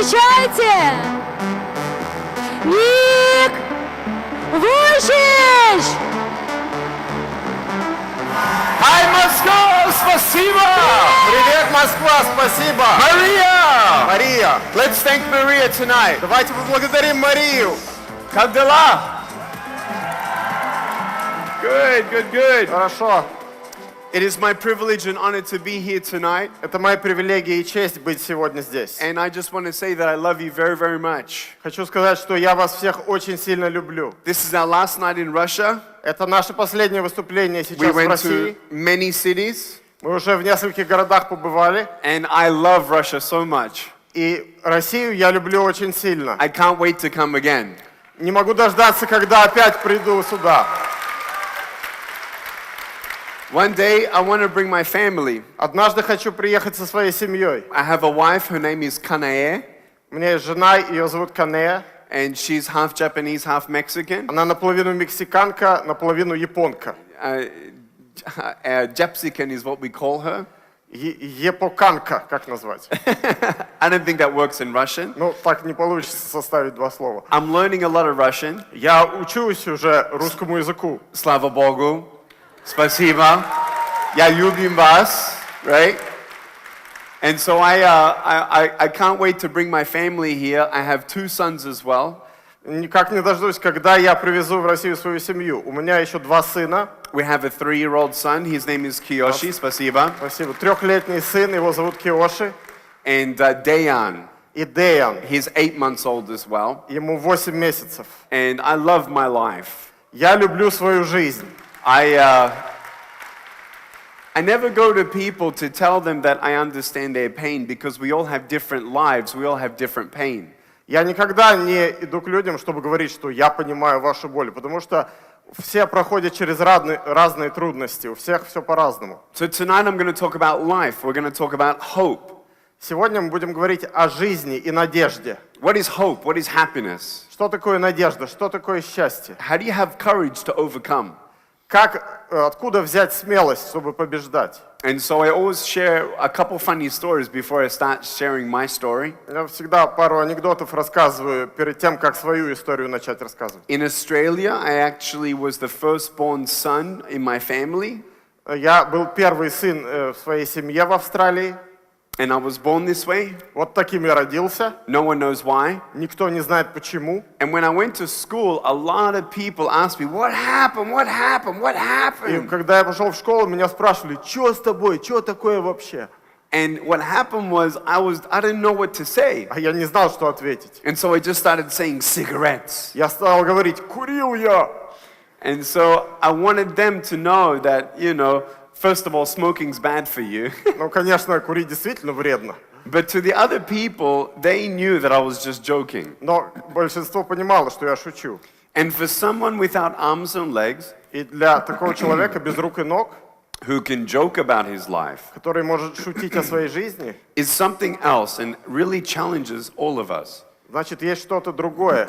Встречайте! Ник Вуйчич! Hi, Moscow! Спасибо! Привет, Москва, спасибо! Maria! Мария! Let's thank Maria tonight. Давайте поблагодарим Марию! Как дела? Good. Хорошо. It is my privilege and honor to be here tonight. Это моя привилегия и честь быть сегодня здесь. And I just want to say that I love you very, very much. Хочу сказать, что я вас всех очень сильно люблю. This is our last night in Russia. Это наше последнее выступление We сейчас в went России. to many cities. Мы уже в нескольких городах побывали. And I love Russia so much. И Россию я люблю очень сильно. I can't wait to come again. Не могу дождаться, когда опять приду сюда. One day, I want to bring my family. Однажды хочу приехать со своей семьей. I have a wife, her name is Kanae, У меня есть жена, ее зовут Канея. and she's half Japanese, half Mexican. Она наполовину мексиканка, наполовину японка. Japsican is what we call her. Епоканка, как назвать? I don't think that works in Russian. Ну, так не получится составить два слова. I'm learning a lot of Russian. Я учусь уже русскому языку. Slava Bogu. Spasiba. Я любим вас. Right? And so I can't wait to bring my family here. I have two sons as well. Никак не дождусь, когда я привезу в Россию свою семью. У меня еще два сына. We have a 3-year-old son. His name is Kiyoshi. Spasiba. Спасибо. Трехлетний сын, его зовут Киоши. And Dayan. И Деян. He's 8 months old as well. Ему 8 месяцев. And I love my life. Я люблю свою жизнь. I never go to people to tell them that I understand their pain because we all have different lives, we all have different pain. Я никогда не иду к людям, чтобы говорить, что я понимаю вашу боль, потому что все проходят через разные трудности, у всех все по-разному. So tonight I'm going to talk about life. We're going to talk about hope. Сегодня мы будем говорить о жизни и надежде. What is hope? What is happiness? Что такое надежда? Что такое счастье? How do you have courage to overcome? Откуда взять смелость, чтобы побеждать? And so I always share a couple funny stories before I start sharing my story. Я всегда пару анекдотов рассказываю перед тем, как свою историю начать рассказывать. In Australia, I actually was the firstborn son in my family. Я был первый сын в своей семье в Австралии. And I was born this way. Вот таким я родился. No one knows why. Никто не знает почему. And when I went to school, a lot of people asked me, what happened? What happened? What И happened? когда я пошел в школу, меня спрашивали, что с тобой, что такое вообще? And what happened was I didn't know what to say. А я не знал, что ответить. And so I just started saying cigarettes. Я стал говорить, курил я. And so I wanted them to know that, first of all, smoking's bad for you. Ну, конечно, курить действительно вредно. But to the other people, they knew that I was just joking. Но большинство понимало, что я шучу. And for someone without arms and legs, И для такого человека без рук и ног, who can joke about his life, который может шутить о своей жизни, is something else and really challenges all of us. значит, есть что-то другое.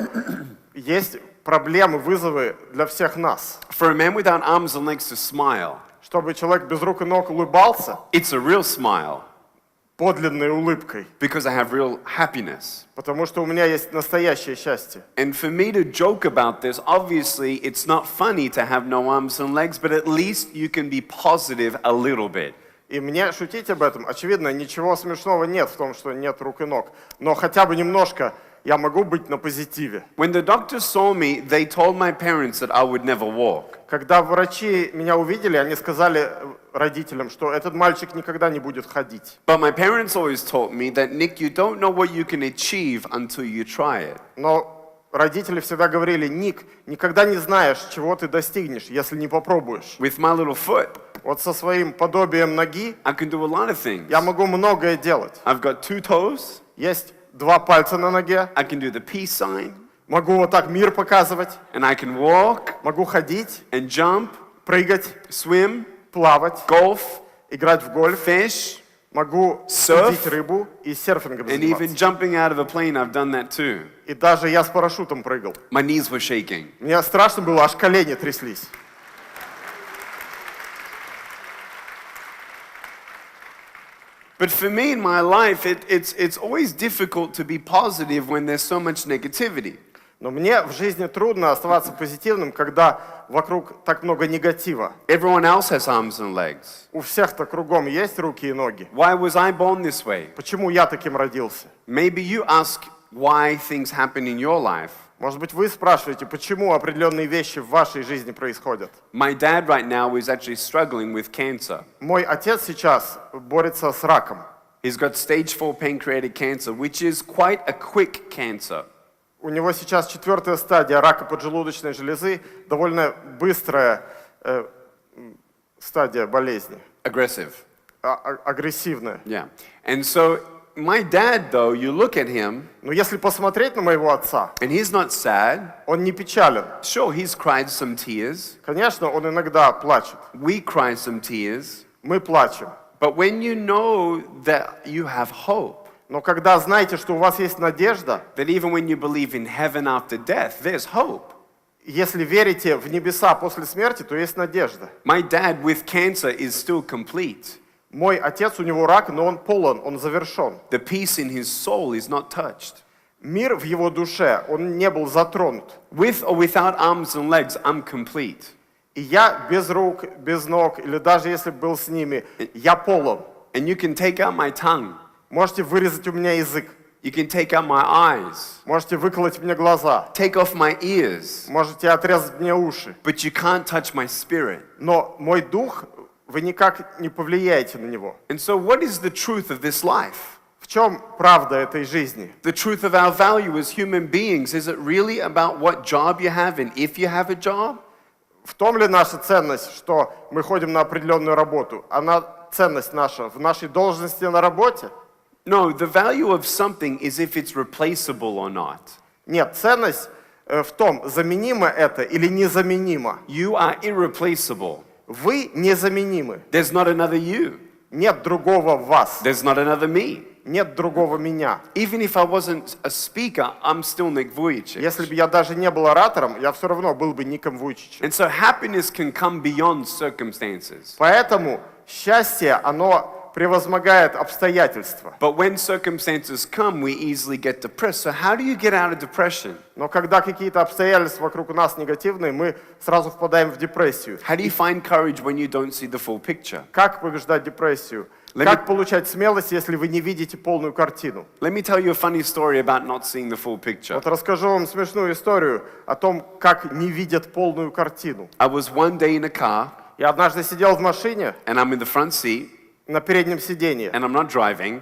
Есть проблемы, вызовы для всех нас. For a man without arms and legs to smile, Чтобы человек без рук и ног улыбался it's a real smile подлинной улыбкой, because I have real happiness. потому что у меня есть настоящее счастье. And for me to joke about this, obviously it's not funny to have no arms and legs, but at least you can be positive a little bit. И мне шутить об этом, очевидно, ничего смешного нет в том, что нет рук и ног. Но хотя бы немножко я могу быть на позитиве. When the doctors saw me, they told my parents that I would never walk. Когда врачи меня увидели, они сказали родителям, что этот мальчик никогда не будет ходить. But my parents always taught me that, Nick, you don't know what you can achieve until you try it. Но родители всегда говорили, Ник, никогда не знаешь, чего ты достигнешь, если не попробуешь. With my little foot, Вот со своим подобием ноги I can do a lot of things. я могу многое делать. I've got 2 toes. Есть 2 пальца на ноге, I can do the peace sign. могу вот так мир показывать, And I can walk могу ходить, and jump, прыгать, swim, плавать, golf, играть в гольф, fish, могу Surf. судить рыбу и серфингом and even заниматься. jumping out of a plane, I've done that too. И даже я с парашютом прыгал. My knees were shaking. Мне страшно было, аж колени тряслись. But for me in my life, it's always difficult to be positive when there's so much negativity. Но мне в жизни трудно оставаться позитивным, когда вокруг так много негатива. Everyone else has arms and legs. У всех-то кругом есть руки и ноги. Why was I born this way? Почему я таким родился? Maybe you ask why things happen in your life. Может быть, вы спрашиваете, почему определенные вещи в вашей жизни происходят? My dad right now is actually struggling with cancer. Мой отец сейчас борется с раком. He's got stage 4 pancreatic cancer, which is quite a quick cancer. У него сейчас 4-я стадия рака поджелудочной железы, довольно быстрая стадия болезни, Aggressive. агрессивная. Yeah. And so my dad, though, you look at him, Но если посмотреть на моего отца, and he's not sad. он не печален. Sure, he's cried some tears. Конечно, он иногда плачет. We cry some tears. Мы плачем. But when you know that you have hope, Но когда знаете, что у вас есть надежда, that even when you believe in heaven after death, there's hope. если верите в небеса после смерти, то есть надежда. My dad with cancer is still complete. Мой отец, у него рак, но он полон, он завершен. The peace in his soul is not touched. Мир в его душе, он не был затронут. With or without arms and legs, I'm complete. И я без рук, без ног, или даже если был с ними, я полон. And you can take out my tongue. Можете вырезать у меня язык. You can take out my eyes. Можете выколоть мне глаза. Take off my ears. Можете отрезать мне уши. But you can't touch my spirit. Но мой дух, вы никак не повлияете на него. And so what is the truth of this life? В чем правда этой жизни? The truth of our value as human beings, is it really about what job you have and if you have a job? В том ли наша ценность, что мы ходим на определенную работу? Она ценность наша в нашей должности на работе? No, the value of something is if it's replaceable or not. Нет, ценность в том, заменимо это или незаменимо. You are irreplaceable. Вы незаменимы. There's not another you. Нет другого вас. There's not another me. Нет другого меня. Even if I wasn't a speaker, I'm still Nik Vуйчич. Если бы я даже не был оратором, я все равно был бы Ником Вуйчичем. And so happiness can come beyond circumstances. Поэтому счастье, оно превозмогает обстоятельства. But when circumstances come, we easily get depressed. So how do you get out of depression? Но когда какие-то обстоятельства вокруг нас негативные, мы сразу впадаем в депрессию. How do you find courage when you don't see the full picture? Как побеждать депрессию? Как получать смелость, если вы не видите полную картину? Let me tell you a funny story about not seeing the full picture. Вот расскажу вам смешную историю о том, как не видят полную картину. I was one day in a car, Я однажды сидел в машине and I'm in the front seat, на переднем сиденье. and I'm not driving,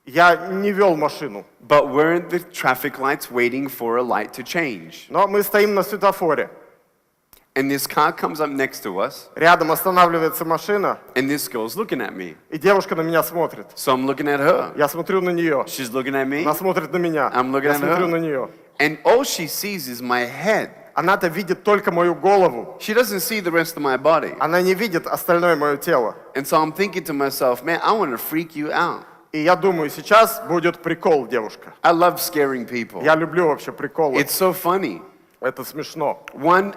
Я не вел машину, but we're at the traffic lights waiting for a light to change. но мы стоим на светофоре. And this car comes up next to us, Рядом останавливается машина, and this girl's looking at me. и девушка на меня смотрит. So I'm looking at her. Я смотрю на нее. She's looking at me, Она смотрит на меня. I'm looking Я at смотрю her. на нее. and all she sees is my head. Она-то видит только мою голову. She doesn't see the rest of my body. Она не видит остальное мое тело. And so I'm thinking to myself, man, I want to freak you out. И я думаю, сейчас будет прикол, девушка. I love scaring people. Я люблю вообще приколы. It's so funny. Это смешно. One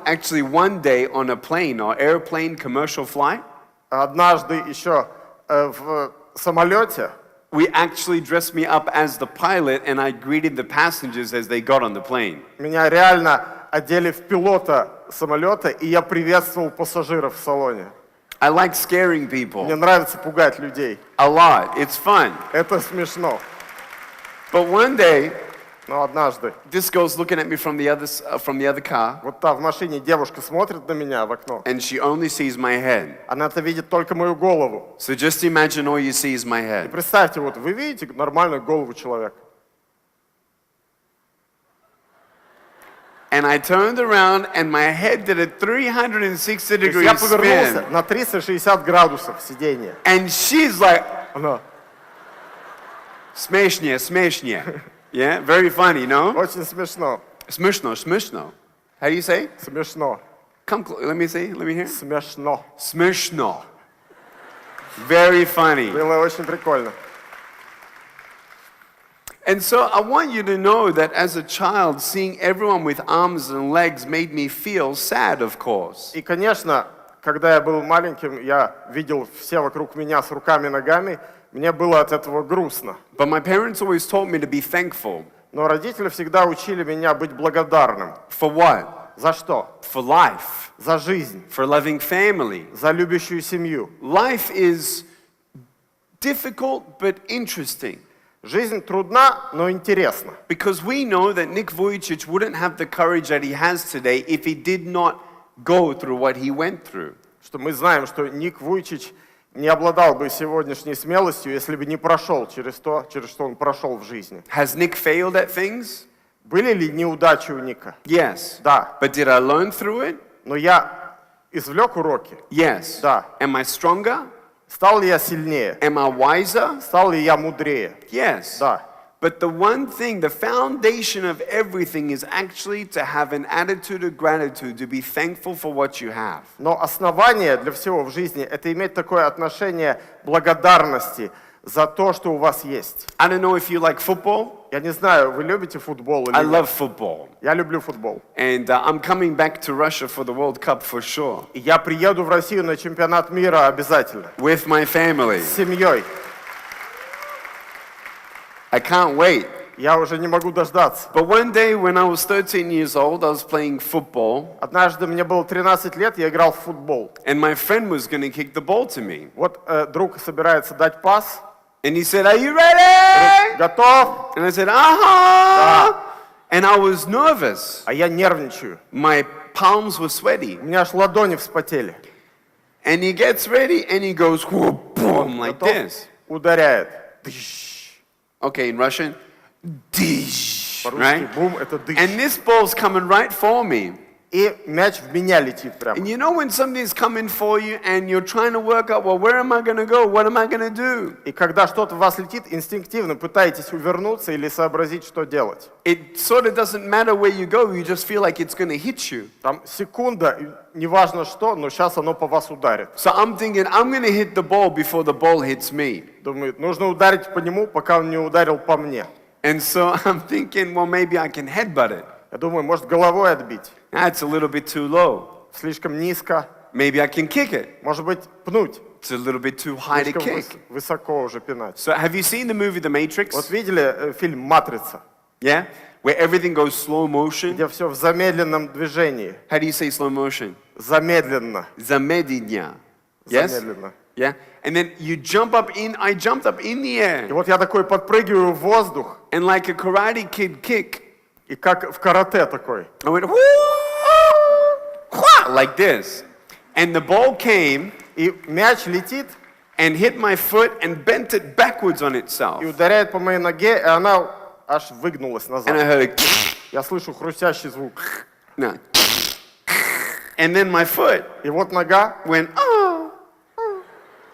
day on a plane or airplane commercial flight, Однажды еще в самолете we actually dressed me up as the pilot and I greeted the passengers as they got on the plane. меня реально одели в пилота самолета, и я приветствовал пассажиров в салоне. I like scaring Мне people нравится пугать людей. a lot. It's fun. Это смешно. But one day, Но однажды this girl's looking at me from the other car, вот та в машине девушка смотрит на меня в окно. and she only sees my head. Она-то видит только мою голову. So just imagine all you see is my И head. представьте, вот вы видите нормальную голову человека. And I turned around and my head did a 360 То есть degree я повернулся spin. на 360 градусов сиденья. And she's like, Она smashnya. Yeah, very funny, no? очень смешно. Smishno. How do you say? Смешно. Come, let me see, let me hear. Смешно. Smishno. Very funny. Было очень прикольно. And so I want you to know that as a child, seeing everyone with arms and legs made me feel sad, of course. И, конечно, когда я был маленьким, я видел все вокруг меня с руками и ногами, мне было от этого грустно. But my parents always taught me to be thankful. Но родители всегда учили меня быть благодарным. For what? За что? For life. За жизнь, For a loving family. за любящую семью. Life is difficult but interesting. Жизнь трудна, но интересна. Because we know that Nik Vujicic wouldn't have the courage that he has today if he did not go through what he went through. Что мы знаем, что Ник Вуйчич не обладал бы сегодняшней смелостью, если бы не прошел через то, через что он прошел в жизни. Has Nik failed at things? Были ли неудачи у Ника? Yes. Да. But did I learn through it? Но я извлек уроки. Yes. Да. Am I stronger? Стал ли я сильнее? Am I wiser? Стал ли я мудрее? Yes. Да. But the one thing, the foundation of everything is actually to have an attitude of gratitude, to be thankful for what you have. Но основание для всего в жизни – это иметь такое отношение благодарности за то, что у вас есть. I don't know if you like football. Я не знаю, вы любите футбол или I нет? love football. Я люблю футбол. And I'm coming back to Russia for the World Cup for sure. И я приеду в Россию на чемпионат мира обязательно. With my family. С семьей. I can't wait. Я уже не могу дождаться. But one day when I was 13 years old, I was playing football. Однажды мне было 13 лет, я играл в футбол. And my friend was going to kick the ball to me. Вот друг собирается дать пас. And he said, "Are you ready?" Готов? And I said, "Uh-huh." And I was nervous. А я нервничаю. My palms were sweaty. У меня аж ладони вспотели. And he gets ready and he goes, whoop, boom, like Готов? this. Ударяет. Дыщ. Okay, in Russian, dish, По-русски right? бум, это дыщ. And this ball's coming right for me. И мяч в меня летит прямо. And you know when something's coming for you and you're trying to work out, well, where am I going to go? What am I going to do? И когда что-то в вас летит, инстинктивно пытаетесь увернуться или сообразить, что делать. It sort of doesn't matter where you go, you just feel like it's going to hit you. Там секунда, неважно что, но сейчас оно по вас ударит. So I'm thinking, I'm going to hit the ball before the ball hits me. Думает, нужно ударить по нему, пока он не ударил по мне. And so I'm thinking, well, maybe I can headbutt it. Я думаю, может головой отбить. That's a little bit too low. Слишком низко. Maybe I can kick it. Может быть, пнуть. It's a little bit too high to Слишком kick. высоко уже пинать. So have you seen the movie The Matrix? Вот видели фильм «Матрица», Yeah? Where everything goes slow motion. где все в замедленном движении. How do you say slow motion? Замедленно. Zamednya. Yes? Замедленно. Yeah? And then you jump up in, I jumped up in the И air. вот я такой подпрыгиваю в воздух, And like a Karate Kid kick, и как в карате такой. I went, like this. And the ball came И мяч летит and hit my foot and bent it backwards on itself. и ударяет по моей ноге, и она аж выгнулась And I назад. heard a Я слышу хрустящий звук. no. And then my foot И вот нога. went, oh.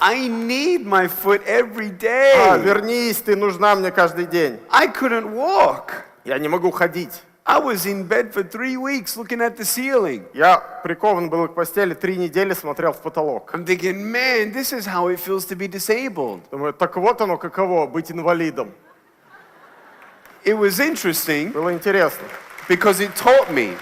I need my foot every А, day. вернись, ты нужна мне каждый день. I couldn't walk. Я не могу ходить. I was in bed for 3 weeks looking at the ceiling. Я прикован был к постели, 3 недели смотрел в потолок. I'm thinking, man, this is how it feels to be disabled. Думаю, так вот оно каково, быть инвалидом. It was interesting Было интересно. because it taught me.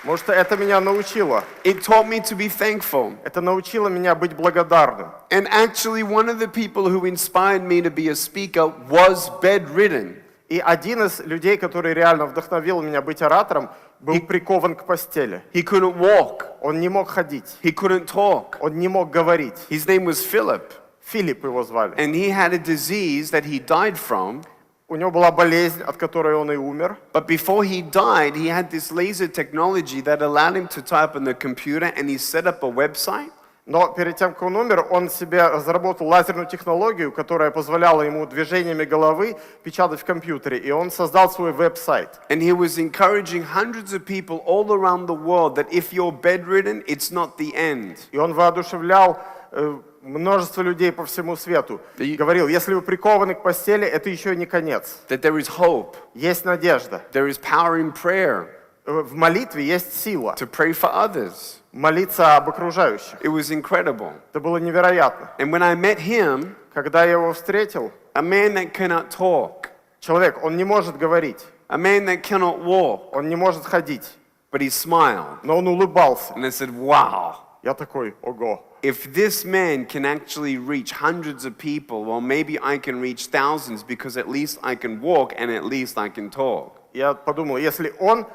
Может, это меня научило. It taught me to be thankful. Это научило меня быть благодарным. And actually, one of the people who inspired me to be a speaker was bedridden. И один из людей, который реально вдохновил меня быть оратором, был прикован к постели. He couldn't walk. Он не мог ходить. He couldn't talk. Он не мог говорить. His name was Philip. Филипп его звали. And he had a disease that he died from. У него была болезнь, от которой он и умер. But before he died, he had this laser technology that allowed him to type on the computer, and he set up a website. Но перед тем, как он умер, он себе разработал лазерную технологию, которая позволяла ему движениями головы печатать в компьютере. И он создал свой веб-сайт. And he was encouraging hundreds of people all around the world that if you're bedridden, it's not the end. И он воодушевлял множество людей по всему свету. Говорил, если вы прикованы к постели, это еще не конец. That there is hope, Есть надежда. there is power in prayer В молитве есть сила. to pray for others. Молиться об окружающих. It was incredible. Это было невероятно. And when I met him, Когда я его встретил, a man that cannot talk, человек, он не может говорить, a man that cannot walk, он не может ходить, but he smiled. но он улыбался. And I said, wow, Я такой, ого. If this man can actually reach hundreds of people, well, maybe I can reach thousands because at least I can walk and at least I can talk. Я подумал, если он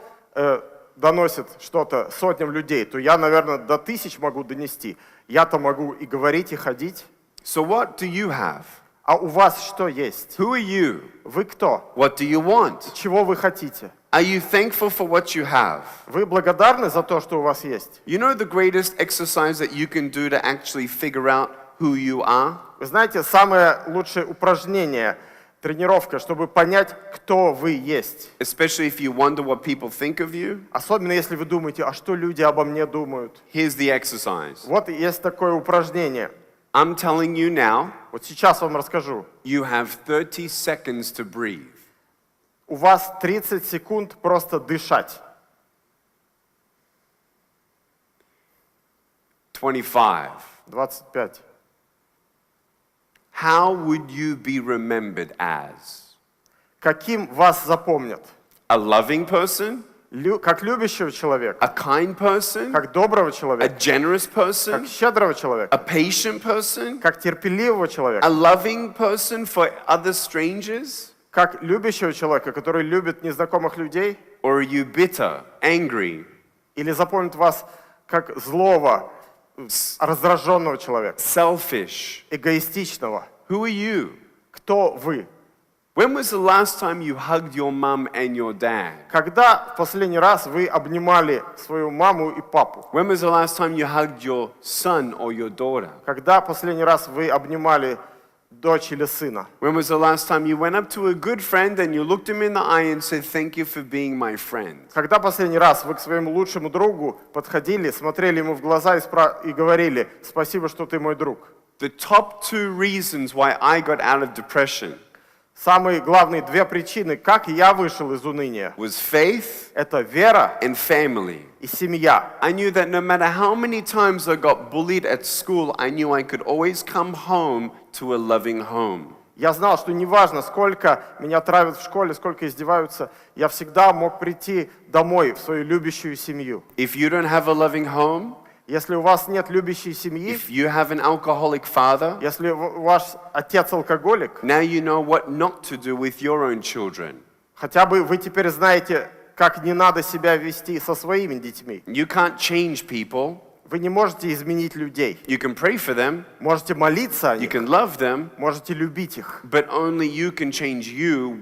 доносит что-то сотням людей, то я, наверное, до 1000 могу донести. Я-то могу и говорить, и ходить. So what do you have? А у вас что есть? Who are you? Вы кто? What do you want? Чего вы хотите? Are you thankful for what you have? Вы благодарны за то, что у вас есть? You know the greatest exercise that you can do to actually figure out who you are? Вы знаете, самое лучшее упражнение, тренировка, чтобы понять, кто вы есть. Especially if you wonder what people think of you. Особенно если вы думаете, а что люди обо мне думают? Here's the exercise. Вот есть такое упражнение. I'm telling you now, Вот сейчас вам расскажу. you have 30 seconds to breathe. У вас 30 секунд просто дышать. 25. 25. How would you be remembered as? Каким вас запомнят? A loving person? Как любящего человека? A kind person? Как доброго A человека? generous Как person? щедрого A человека? patient person? Как терпеливого A человека? loving person for other strangers? Как любящего человека, который любит незнакомых людей? Or are you bitter, angry, Или запомнит вас как злого, раздраженного человека? selfish? Эгоистичного? Who are you? Кто вы? When was the last time you hugged your mum and your dad? Когда в последний раз вы обнимали свою маму и папу? When was the last time you hugged your son or your daughter? Когда последний раз вы обнимали дочь или сына? When was the last time you went up to a good friend and you looked him in the eye and said, "Thank you for being my friend"? Когда последний раз вы к своему лучшему другу подходили, смотрели ему в глаза и говорили: «Спасибо, что ты мой друг»? The top 2 reasons why I got out of depression Самые главные 2 причины, как я вышел из уныния, was faith это вера and family. и семья. I knew that no matter how many times I got bullied at school, I knew I could always come home to a loving home. Я знал, что неважно, сколько меня травят в школе, сколько издеваются, я всегда мог прийти домой, в свою любящую семью. If you don't have a loving home, Если у вас нет любящей семьи, if you have an alcoholic father, если ваш отец алкоголик, now you know what not to do with your own children. хотя бы вы теперь знаете, как не надо себя вести со своими детьми. You can't change people. Вы не можете изменить людей. You can pray for them, Можете молиться о you них, can love them, можете любить их. but only you can change you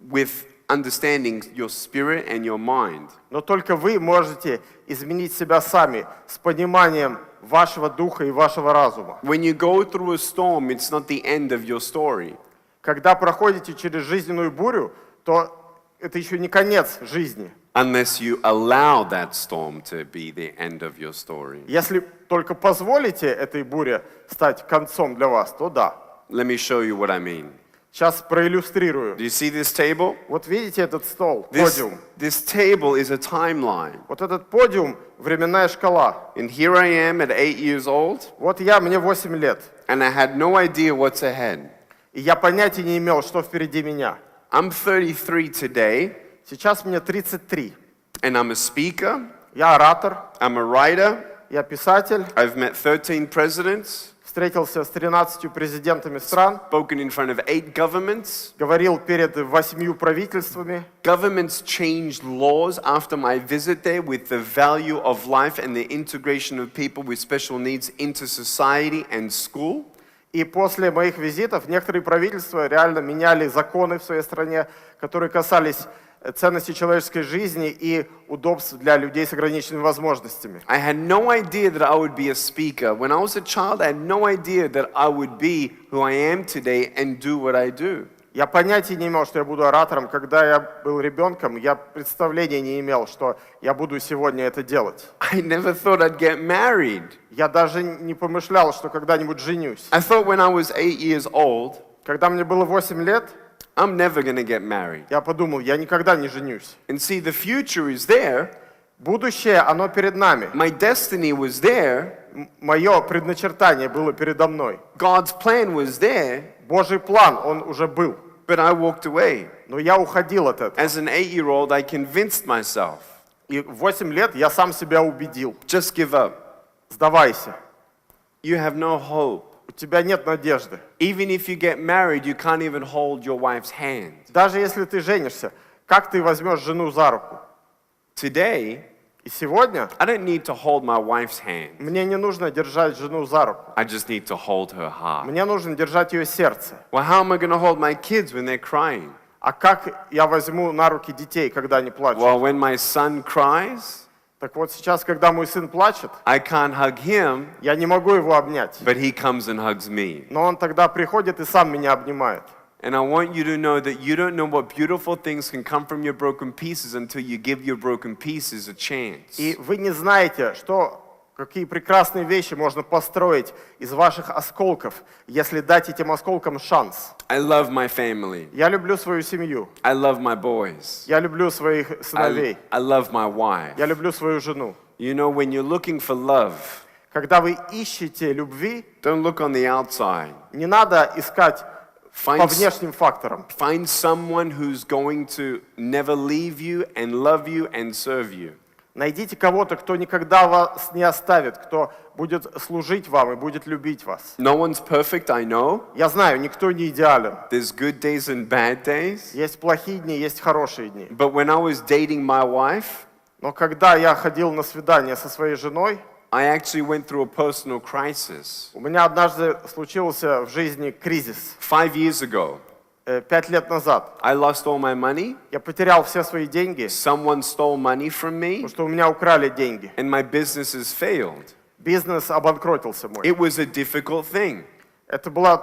with understanding your spirit and your mind. Но только вы можете изменить себя сами с пониманием вашего духа и вашего разума. When you go through a storm, it's not the end of your story. Когда проходите через жизненную бурю, то это еще не конец жизни. Unless you allow that storm to be the end of your story. Если только позволите этой буре стать концом для вас, то да. Let me show you what I mean. Сейчас проиллюстрирую. Do you see this table? Вот видите этот стол, This, подиум? this table is a timeline. Вот этот подиум — временная шкала. And here I am at 8 years old, Вот мне 8 лет, and I had no idea what's ahead. и я понятия не имел, что впереди меня. I'm 33 today, Сейчас мне 33. and I'm a speaker, Я оратор, I'm a writer, я писатель, I've met 13 presidents, встретился с 13 президентами стран, spoken in front of 8 governments. говорил перед 8 правительствами. Governments changed laws after my visit there with the value of life and the integration of people with special needs into society and school. И после моих визитов некоторые правительства реально меняли законы в своей стране, которые касались ценности человеческой жизни и удобств для людей с ограниченными возможностями. I had no idea that I would be a speaker. When I was a child, I had no idea that I would be who I am today and do what I do. Я понятия не имел, что я буду оратором. Когда я был ребенком, я представления не имел, что я буду сегодня это делать. I never thought I'd get married. Я даже не помышлял, что когда-нибудь женюсь. I thought when I was 8 years old, Когда мне было 8 лет, I'm never going to get married. я подумал, я никогда не женюсь. And see, the future is there. Будущее, оно перед нами. My destiny was there. Мое предначертание было передо мной. God's plan was there. Божий план, он уже был. But I walked away. Но я уходил от этого. As an 8-year-old, I convinced myself, И в 8 лет я сам себя убедил. just give up. сдавайся. You have no hope. У тебя нет надежды. Even if you get married, you can't even hold your wife's hand. Даже если ты женишься, как ты возьмешь жену за руку? Today, И сегодня I don't need to hold my wife's hand. мне не нужно держать жену за руку. I just need to hold her heart. Мне нужно держать ее сердце. Well, how am I going to hold my kids when they're crying? А как я возьму на руки детей, когда они плачут? Well, when my son cries, Так вот сейчас, когда мой сын плачет, I can't hug him, я не могу его обнять. but he comes and hugs me. Но он тогда приходит и сам меня обнимает. And I want you to know that you don't know what beautiful things can come from your broken pieces until you give your broken pieces a chance. И вы не знаете, какие прекрасные вещи можно построить из ваших осколков, если дать этим осколкам шанс. I love my family. Я люблю свою семью. I love my boys. Я люблю своих сыновей. I love my wife. Я люблю свою жену. You know, when you're looking for love, Когда вы ищете любви, don't look on the outside. не надо искать по Find, внешним факторам. find someone who's going to never leave you and love you and serve you. Найдите кого-то, кто никогда вас не оставит, кто будет служить вам и будет любить вас. No one's perfect, I know. Я знаю, никто не идеален. There's good days and bad days. Есть плохие дни, есть хорошие дни. But when I was dating my wife, Но когда я ходил на свидание со своей женой, I actually went through a personal crisis. у меня однажды случился в жизни кризис. 5 years ago, 5 лет назад. I lost all my money. Я потерял все свои деньги, Someone stole money from me, потому что у меня украли деньги. and my businesses failed. Бизнес обанкротился мой. It was a difficult thing. Это была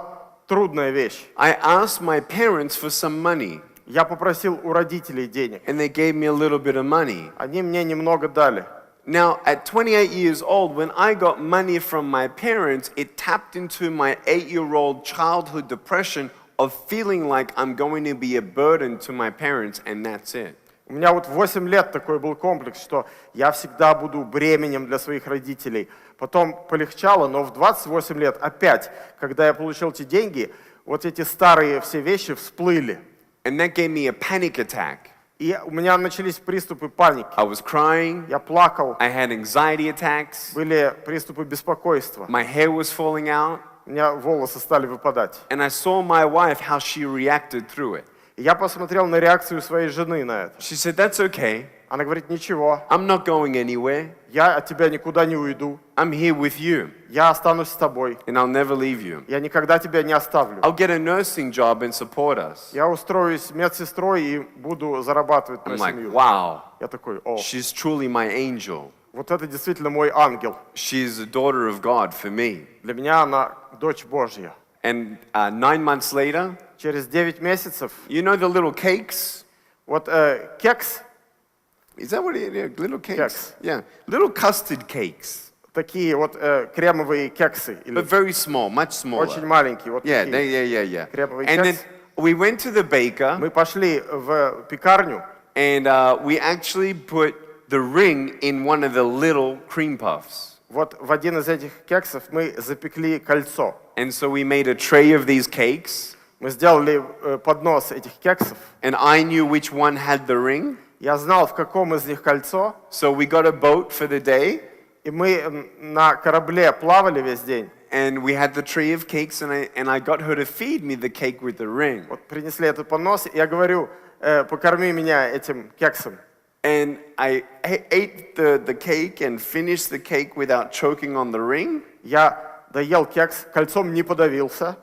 трудная вещь. I asked my parents for some money, Я попросил у родителей денег. and they gave me a little bit of money. Они мне немного дали. Now, at 28 years old, when I got money from my parents, it tapped into my 8-year-old childhood depression of feeling like I'm going to be a burden to my parents, and that's it. У меня вот в 8 лет такой был комплекс, что я всегда буду бременем для своих родителей. Потом полегчало, но в 28 лет опять, когда я получил эти деньги, вот эти старые все вещи всплыли. And that gave me a panic attack. И у меня начались приступы паники. I was crying, Я плакал, I had anxiety attacks, были приступы беспокойства. my hair was falling out, У меня волосы стали выпадать. and I saw my wife, how she reacted through it. И я посмотрел на реакцию своей жены на это. She said, "That's okay. Она говорит, ничего, I'm not going anywhere. я от тебя никуда не уйду. I'm here with you, Я останусь с тобой. and I'll never leave you. Я никогда тебя не оставлю. I'll get a nursing job and support us." Я устроюсь медсестрой и буду зарабатывать на I'm like, семью. wow, Я такой, о, she's truly my angel. вот это действительно мой ангел. She's a daughter of God for me. Для меня она дочь Божья. And 9 months later, Через 9 месяцев, you know the little cakes? вот кекс, Is that what it is? Little cakes? Cakes. Yeah, little custard cakes, такие вот кремовые кексы, или but very small, much smaller. очень маленькие, вот Yeah, такие. yeah. Кремовый And then кекс. we went to the baker, Мы пошли в пекарню, and we actually put the ring in one of the little cream puffs. вот в один из этих кексов мы запекли кольцо. And so we made a tray of these cakes, Мы сделали поднос этих кексов. and I knew which one had the ring. Я знал, в каком из них кольцо, So we got a boat for the day, и мы на корабле плавали весь день. and we had the tray of cakes, and I got her to feed me the cake with the ring. Вот принесли этот поднос, и я говорю, покорми меня этим кексом. And I ate the cake and finished the cake without choking on the ring. Я доел кекс, кольцом не подавился.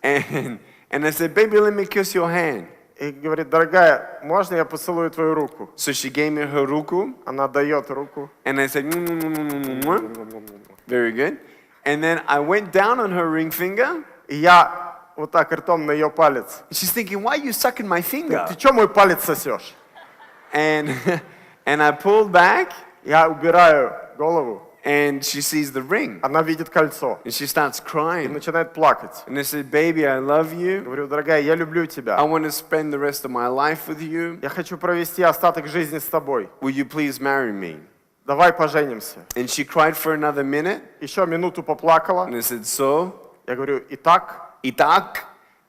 And I said, "Baby, let me kiss your hand." И говорит, дорогая, можно я поцелую твою руку? So she gave me her ruku, Она дает руку. and I said, very good. And then I went down on her ring finger. И я вот так ртом на ее палец. She's thinking, "Why are you sucking my finger?" Ты что мой палец сосешь? And I pulled back, Я убираю голову. and she sees the ring, Она видит кольцо and she starts и crying. начинает плакать. And I said, "Baby, I love you. Говорю, дорогая, я люблю I тебя. want to spend the rest of my life with you. Я хочу провести остаток жизни с тобой. Will you please marry me?" Давай поженимся. And she cried for another minute, Еще минуту поплакала. and I said, "So, Я говорю, итак? itak?"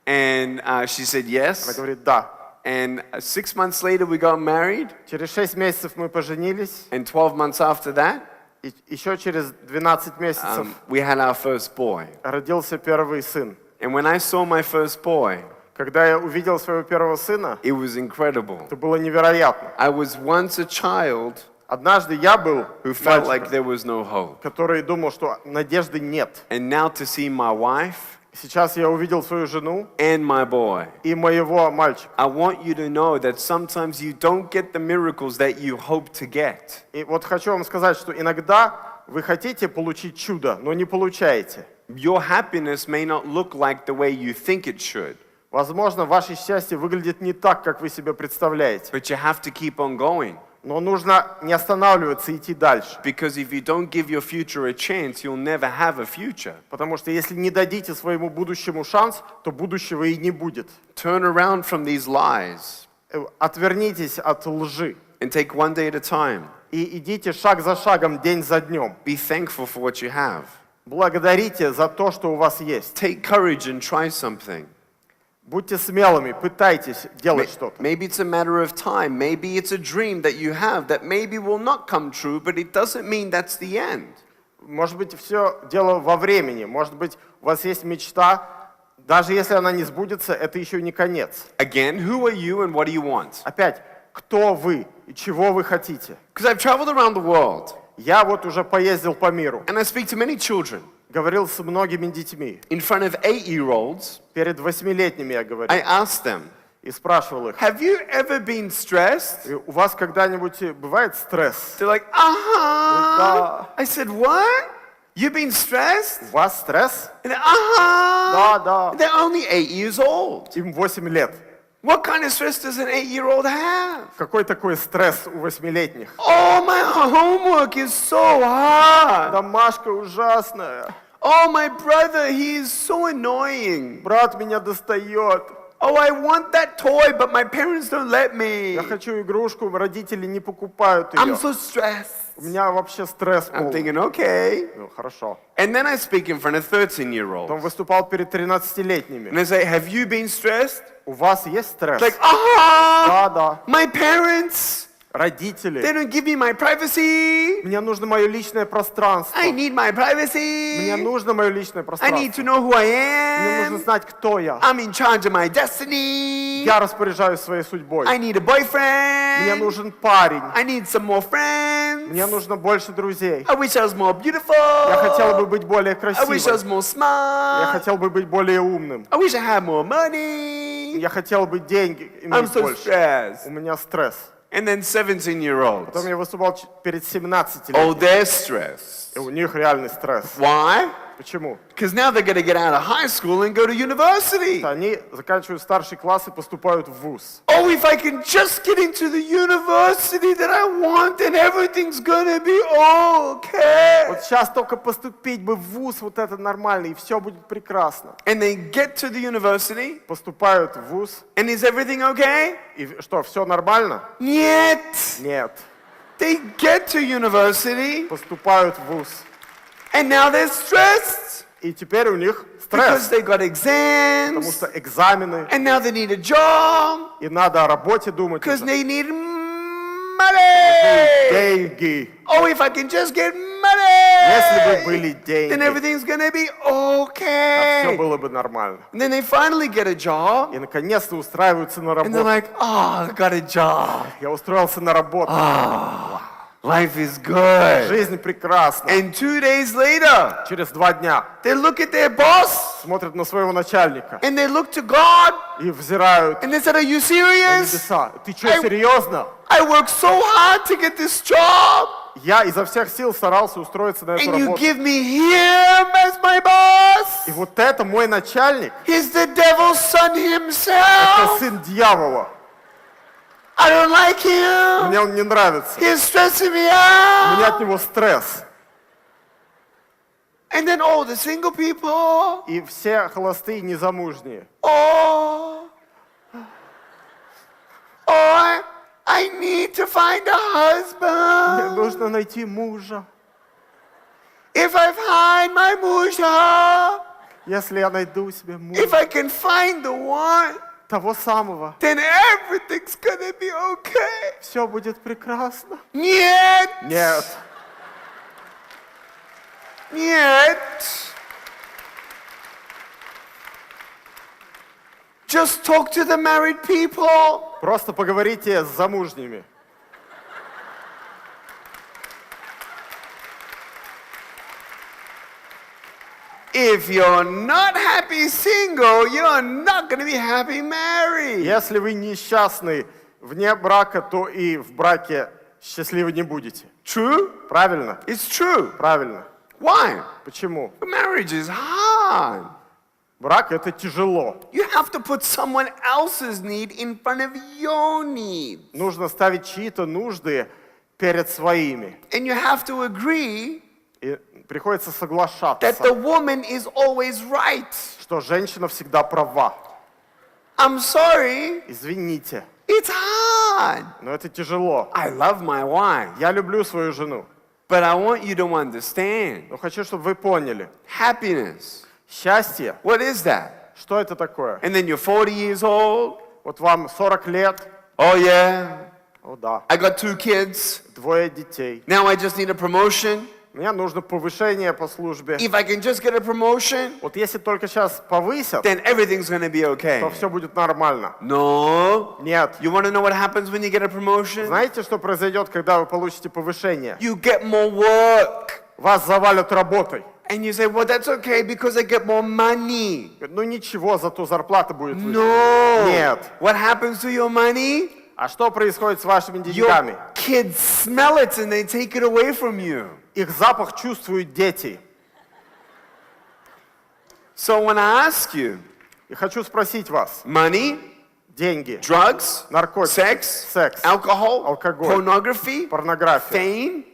And she said Она yes. говорит, да. And 6 months later, we got married, Через 6 месяцев мы поженились. and 12 months after that, И еще через 12 месяцев we had our first boy. родился первый сын. And when I saw my first boy, Когда я увидел своего первого сына, it was incredible. это было невероятно. I was once a child Однажды я был who felt like мальчиком, there was no hope. который думал, что надежды нет. And now to see my wife Сейчас я увидел свою жену and my boy, и моего мальчика. I want you to know that sometimes you don't get the miracles that you hope to get. И вот хочу вам сказать, что иногда вы хотите получить чудо, но не получаете. Your happiness may not look like the way you think it should, Возможно, ваше счастье выглядит не так, как вы себе представляете. but you have to keep on going. Но нужно не останавливаться и идти дальше. Because if you don't give your future a chance, you'll never have a future. Потому что если не дадите своему будущему шанс, то будущего и не будет. Turn around from these lies Отвернитесь от лжи and take one day at a time. и идите шаг за шагом, день за днем. Be thankful for what you have. Благодарите за то, что у вас есть. Take courage and try something. Будьте смелыми, пытайтесь делать что-то. Maybe it's a matter of time. Maybe it's a dream that you have that maybe will not come true, but it doesn't mean that's the end. Может быть, все дело во времени. Может быть, у вас есть мечта. Даже если она не сбудется, это еще не конец. Again, who are you and what do you want? Опять, кто вы и чего вы хотите? Because I've traveled around the world Я вот уже поездил по миру, and I speak to many children. говорил с многими детьми. In front of 8-year-olds, Перед 8-летними я говорил I asked them, и спрашивал их, have you ever been stressed? у вас когда-нибудь бывает стресс? They're like, Да. I said, what? You've been stressed? У вас стресс? And they're, Да, да. They're only 8 years old. Им 8 лет. What kind of stress does an 8-year-old have? Какой такой стресс у 8-летних? Oh, my homework is so hard. Домашка ужасная. Oh, my brother, he is so annoying. Брат меня достает. Oh, I want that toy, but my parents don't let me. Я хочу игрушку, родители не покупают I'm ее. so stressed. У меня вообще стресс I'm полный. thinking, okay. Ну, хорошо. And then I speak in front of Потом 13-year-olds. выступал перед And 13-летними. I say, have you been stressed? У вас есть стресс? Like, Да, да. my parents, they Родители. don't give me my privacy. Мне нужно мое личное пространство. I need my Мне privacy. нужно мое личное I need пространство. to know who I Мне нужно am. знать, кто я. I'm in charge of my destiny. Я распоряжаюсь своей судьбой. I need a Мне boyfriend. нужен парень. I need some more friends. Мне нужно больше друзей. I wish I was more beautiful. Я хотел бы быть более I wish I was красивым. more Я smart. хотел бы быть более умным. I wish I had more money. Я хотел бы деньги I'm иметь so больше. stressed. У меня стресс. And then 17-year-olds. Потом я выступал перед Oh, 17-летними. they're stressed. И у них реальный стресс. Why? Почему? Because now they're going to get out of high school and go to university. Они заканчивают старший класс и поступают в вуз. Oh, if I can just get into the university that I want, then everything's going to be okay. Вот сейчас только поступить бы в вуз, вот это нормально, и все будет прекрасно. And they get to the university, Поступают в вуз, and is everything okay? и что, все нормально? Нет. Нет. They get to university, Поступают в вуз. and now they're stressed И теперь у них because стресс, they got потому exams, что экзамены, and now they need a job и надо о работе думать. because уже. they need money. Деньги. Oh, if I can just get Если бы money, были then деньги, everything's gonna be все okay. было бы нормально. And then they finally get a job, И наконец-то устраиваются на and they're работу. like, oh, I got a job. Я устроился на работу. Life is good. Жизнь прекрасна. And 2 days later, Через 2 дня they look at their boss, смотрят на своего начальника and they look to God, и взирают and they said, are you на serious? небеса. Ты что, I- серьезно? I worked so hard to get this job, Я изо всех сил старался устроиться на эту and you работу. give me him as my boss? И вот это мой начальник, He's the devil's son это himself. сын дьявола. I don't like him. Мне он не нравится. He's stressing me У меня out. от него стресс. And then all the single people, И все холостые незамужние. oh, I need to find a Мне husband. нужно найти мужа. If I find my мужа, Если я найду себе мужа, if I can find the one, того самого, then everything's gonna be okay. все будет прекрасно. Нет. Нет. Нет. Just talk to the married people. Просто поговорите с замужними. If you're not happy single, you're not going to be happy married. Если вы несчастны вне брака, то и в браке счастливы не будете. True? Правильно? It's true. Правильно. Why? Почему? Marriage is hard. Брак — это тяжело. You have to put someone else's need in front of your need. Нужно ставить чьи-то нужды перед своими. And you have to agree И приходится that соглашаться, the woman is always right. что женщина всегда права. I'm sorry, Извините, it's hard. но это тяжело. I love my wife, Я люблю свою жену, but I want you to understand. но хочу, чтобы вы поняли. Happiness, Счастье, what is that? что это такое? And then you're 40 years old. Вот вам 40 лет, Oh yeah, о да, I got 2 kids. 2 детей. Now I just need a promotion. Мне нужно повышение по службе. If I can just get a promotion, Вот если только сейчас повысят, then everything's going to be okay. то все будет нормально. No. Нет. You want to know what happens when you get a promotion? Знаете, что произойдет, когда вы получите повышение? You get more work. Вас завалят работой. And you say, well, that's okay because I get more money. Ну ничего, зато зарплата будет выше. No. Нет. What happens to your money? А что происходит с вашими деньгами? Your kids smell it and they take it away from you. Их запах чувствуют дети. So when I ask you, И хочу спросить вас, money, деньги, drugs, наркотики, sex, секс, alcohol, алкоголь, pornography, порнография, fame,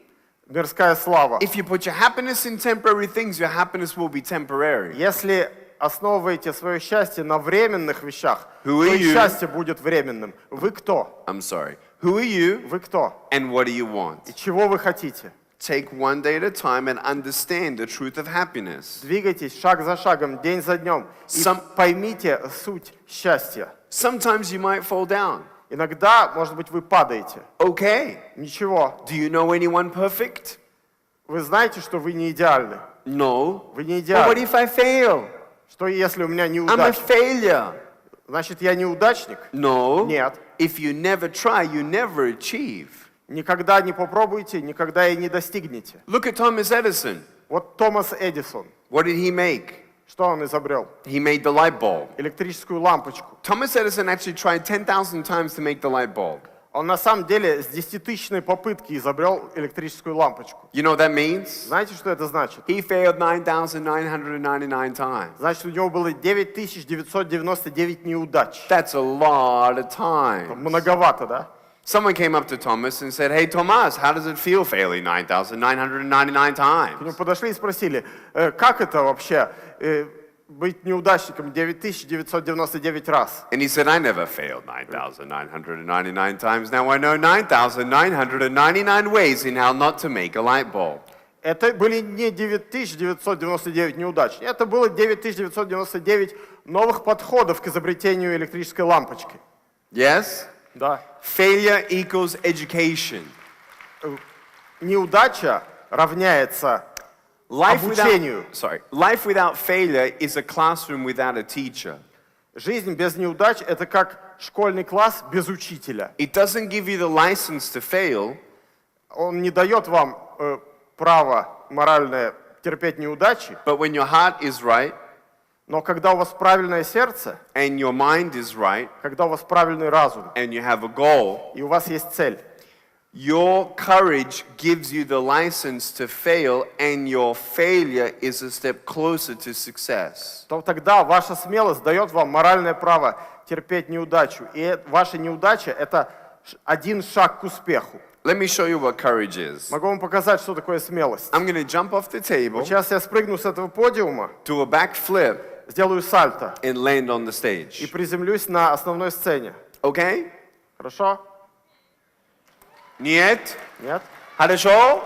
мирская слава. if you put your happiness in temporary things, your happiness will be temporary. Если основываете свое счастье на временных вещах, Who то are и you? счастье будет временным. Вы кто? I'm sorry. Who are you Вы кто? and what do you want? И чего вы хотите? Take one day at a time and understand the truth of happiness. Двигайтесь шаг за шагом, день за днем. И поймите суть счастья. Sometimes you might fall down. Иногда, может быть, вы падаете. Okay. Ничего. Do you know anyone perfect? Вы знаете, что вы не идеальны. No. Вы не But what идеальны. if I fail? Что если у меня I'm a неудача? failure. Значит, я неудачник? No. Нет. If you never try, you never achieve. Никогда не попробуйте, никогда и не достигнете. Look at Thomas Edison. Вот Томас Эдисон, What did he make? что он изобрел? He made the light bulb. Электрическую лампочку. Thomas Edison actually tried 10,000 times to make the light bulb. Он на самом деле с 10-тысячной попытки изобрел электрическую лампочку. You know what that means? Знаете, что это значит? He failed 9,999 times. Значит, у него было 9999 неудач. That's a lot of time. Многовато, да? Someone came up to Thomas and said, hey, Thomas, how does it feel failing 9,999 К times? нему подошли и спросили, как это вообще быть неудачником 9999 раз? And he said, I never failed 9,999 times. Now I know 9,999 ways in how not to make a light bulb. Это были не 9999 неудач, это было 9999 новых подходов к изобретению электрической лампочки. Yes? Да. Failure equals education. Неудача равняется обучению. Life without failure is a classroom without a teacher. Жизнь без неудач — это как школьный класс без учителя. It doesn't give you the license to fail. Он не дает вам право моральное терпеть неудачи, But when your heart is right но когда у вас правильное сердце, and your mind is right когда у вас правильный разум, and you have a goal, и у вас есть цель, your courage gives you the license to fail, and your failure is a step closer to success. то тогда ваша смелость дает вам моральное право терпеть неудачу. И ваша неудача — это один шаг к успеху. Let me show you what courage is. Могу вам показать, что такое смелость. I'm going to jump off the table, Сейчас я спрыгну с этого подиума, do a backflip, сделаю сальто and land on the и stage. приземлюсь на основной сцене. Okay? Хорошо? Нет? Нет? Хорошо?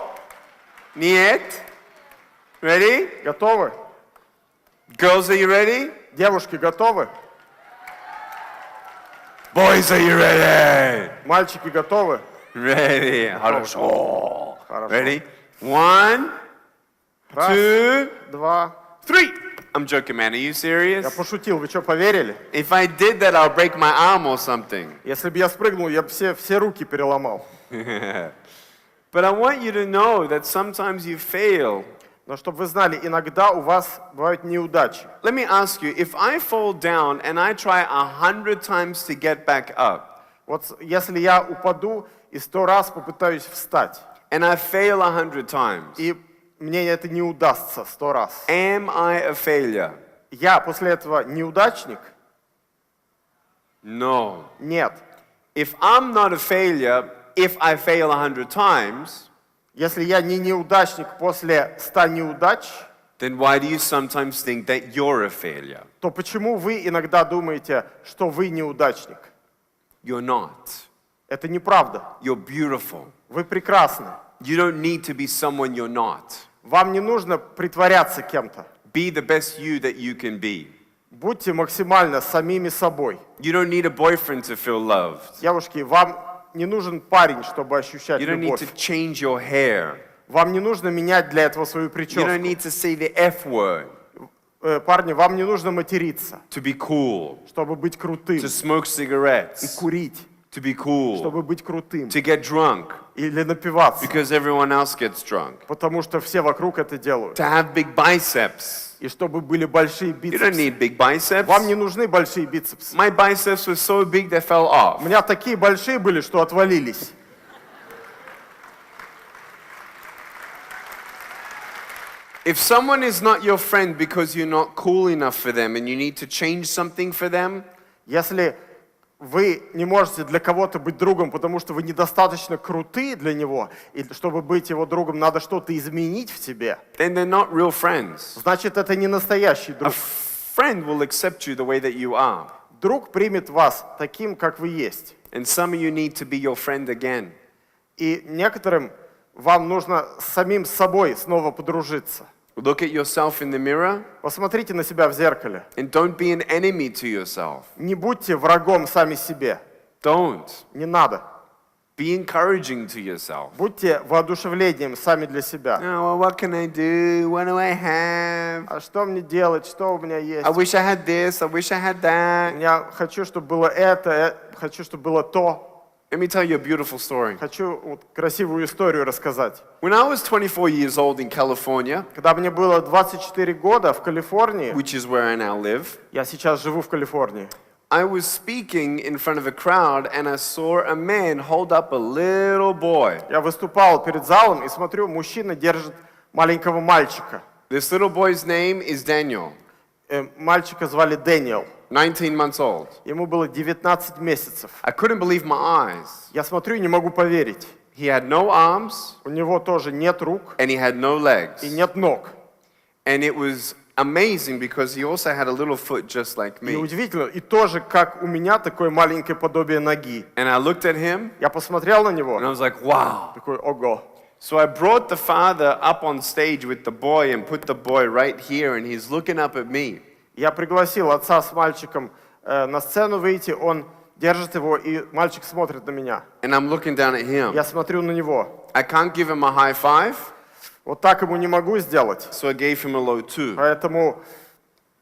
Нет? Ready? Готовы? Girls, are you ready? Девушки, готовы? Boys, are you ready? Мальчики, готовы? Ready. Хорошо. Хорошо. Ready? 1, Раз, 2, два. 3. I'm joking, man. Are you Я serious? пошутил, вы что, поверили? If I did that, I'll break my arm or something. Если бы я спрыгнул, я бы все руки переломал. But I want you to know that sometimes you fail. Но чтобы вы знали, иногда у вас бывают неудачи. Let me ask you, if I fall down and I try 100 times to get back up, Вот если я упаду и 100 раз попытаюсь встать, and I fail 100 times, и мне это не удастся 100 раз, am I a failure? я после этого неудачник? No. Нет. If I'm not a failure, if I fail 100 times, Если я не неудачник после 100 неудач, then why do you sometimes think that you're a failure? то почему вы иногда думаете, что вы неудачник? You're not. Это неправда. You're beautiful. Вы прекрасны. You don't need to be someone you're not. Вам не нужно притворяться кем-то. Be the best you that you can be. Будьте максимально самими собой. You don't need a boyfriend to feel loved. Девушки, вам не нужен парень, чтобы ощущать You don't need любовь. to change your hair. Вам не нужно менять для этого свою You don't прическу. need to say the F word Парни, вам не нужно материться, to be cool, чтобы быть крутым. to smoke И cigarettes, курить, to be cool, чтобы быть крутым. to get drunk Или напиваться, because everyone else gets drunk, потому что все вокруг это делают. to have big biceps. И чтобы были большие You don't бицепсы. need big biceps. Вам не нужны большие бицепсы. My biceps were so big they fell off. У меня такие большие были, что отвалились. If someone is not your friend because you're not cool enough for them and you need to change something for them, Если вы не можете для кого-то быть другом, потому что вы недостаточно круты для него, и чтобы быть его другом, надо что-то изменить в себе, then they're not real friends. значит, это не настоящий A друг. friend will accept you the way that you are. Друг примет вас таким, как вы есть. And some of you need to be your friend again. И некоторым вам нужно с самим собой снова подружиться. Look at yourself in the mirror Посмотрите на себя в зеркале. and don't be an enemy to yourself. Не будьте врагом сами себе. Don't. Не надо. Be encouraging to yourself. Будьте воодушевлением сами для себя. Oh, well, what can I do? What do I have? А что мне делать? Что у меня есть? I wish I had this. I wish I had that. Я хочу, чтобы было это, хочу, чтобы было то. Let me tell you a beautiful story. Хочу вот красивую историю рассказать. When I was 24 years old in California, Когда мне было 24 года в Калифорнии, which is where I now live, я сейчас живу в Калифорнии, I was speaking in front of a crowd and I saw a man hold up a little boy. я выступал перед залом и смотрю, мужчина держит маленького мальчика. This little boy's name is Daniel, Мальчика звали Дэниел. 19 months old. Ему было 19 месяцев. I couldn't believe my eyes. Я смотрю и не могу поверить. He had no arms У него тоже нет рук and he had no и legs. нет ног. And it was amazing because he also had a little foot just like И me. удивительно, и тоже, как у меня, такое маленькое подобие ноги. And I looked at him Я посмотрел на and I него, was like, wow. такой, ого. So I brought the father up on stage with the boy and put the boy right here and he's looking up at me. Я пригласил отца с мальчиком на сцену выйти, он держит его, и мальчик смотрит на меня. And I'm looking down at him. Я смотрю на него. I can't give him a high five, Вот так ему не могу сделать, so I gave him a low two. поэтому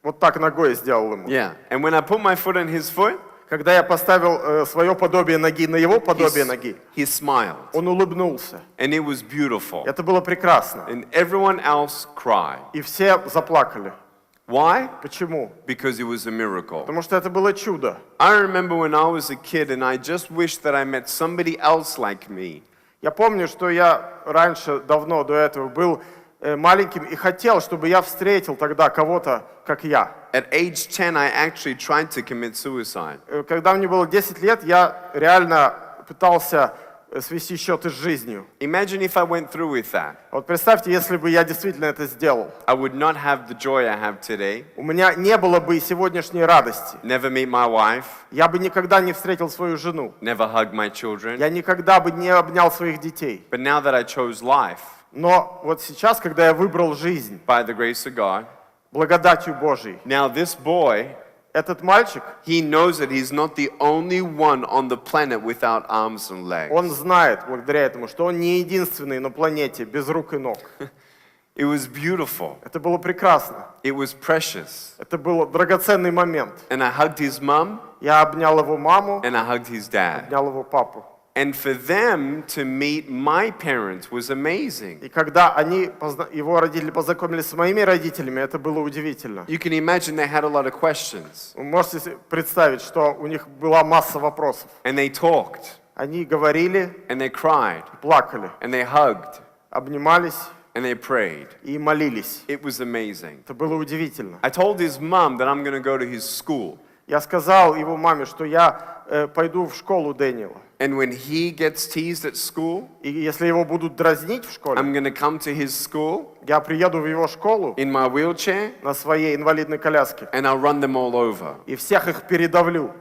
вот так ногой сделал ему. Yeah. And when I put my foot on his foot, Когда я поставил свое подобие ноги на его подобие ноги, he smiled. он улыбнулся. And it was beautiful. Это было прекрасно. And everyone else cried. И все заплакали. Why? Почему? Because it was a miracle. Потому что это было чудо. I remember when I was a kid and I just wished that I met somebody else like me. Я помню, что я раньше, давно до этого, был маленьким и хотел, чтобы я встретил тогда кого-то, как я. At age 10, I actually tried to commit suicide. Когда мне было 10 лет, я реально пытался свести счеты с жизнью. Imagine if I went through with that. Вот представьте, если бы я действительно это сделал. I would not have the joy I have today. У меня не было бы сегодняшней радости. Never meet my wife. Я бы никогда не встретил свою жену. Never hug my children. Я никогда бы не обнял своих детей. But now that I chose life, Но вот сейчас, когда я выбрал жизнь, by the grace of God, благодатью Божией, now this boy, этот мальчик, he knows that he's not the only one on the planet without arms and legs. он знает благодаря этому, что он не единственный на планете без рук и ног. It was beautiful. Это было прекрасно. It was precious. Это был драгоценный момент. And I hugged his mum Я обнял его маму, and I hugged his dad. обнял его папу. And for them to meet my parents was amazing. И когда его родители познакомились с моими родителями, это было удивительно. You can imagine they had a lot of questions. Вы можете представить, что у них была масса вопросов. And they talked. Они говорили, And they cried. плакали, And they hugged. обнимались And they prayed. и молились. It was amazing. Это было удивительно. I told his mum that I'm going to go to his school. Я сказал его маме, что я пойду в школу Дэниела. And when he gets teased at school, И если его будут дразнить в школе, I'm going to come to his school я приеду в его школу in my wheelchair на своей инвалидной коляске and I'll run them all over. и всех их передавлю.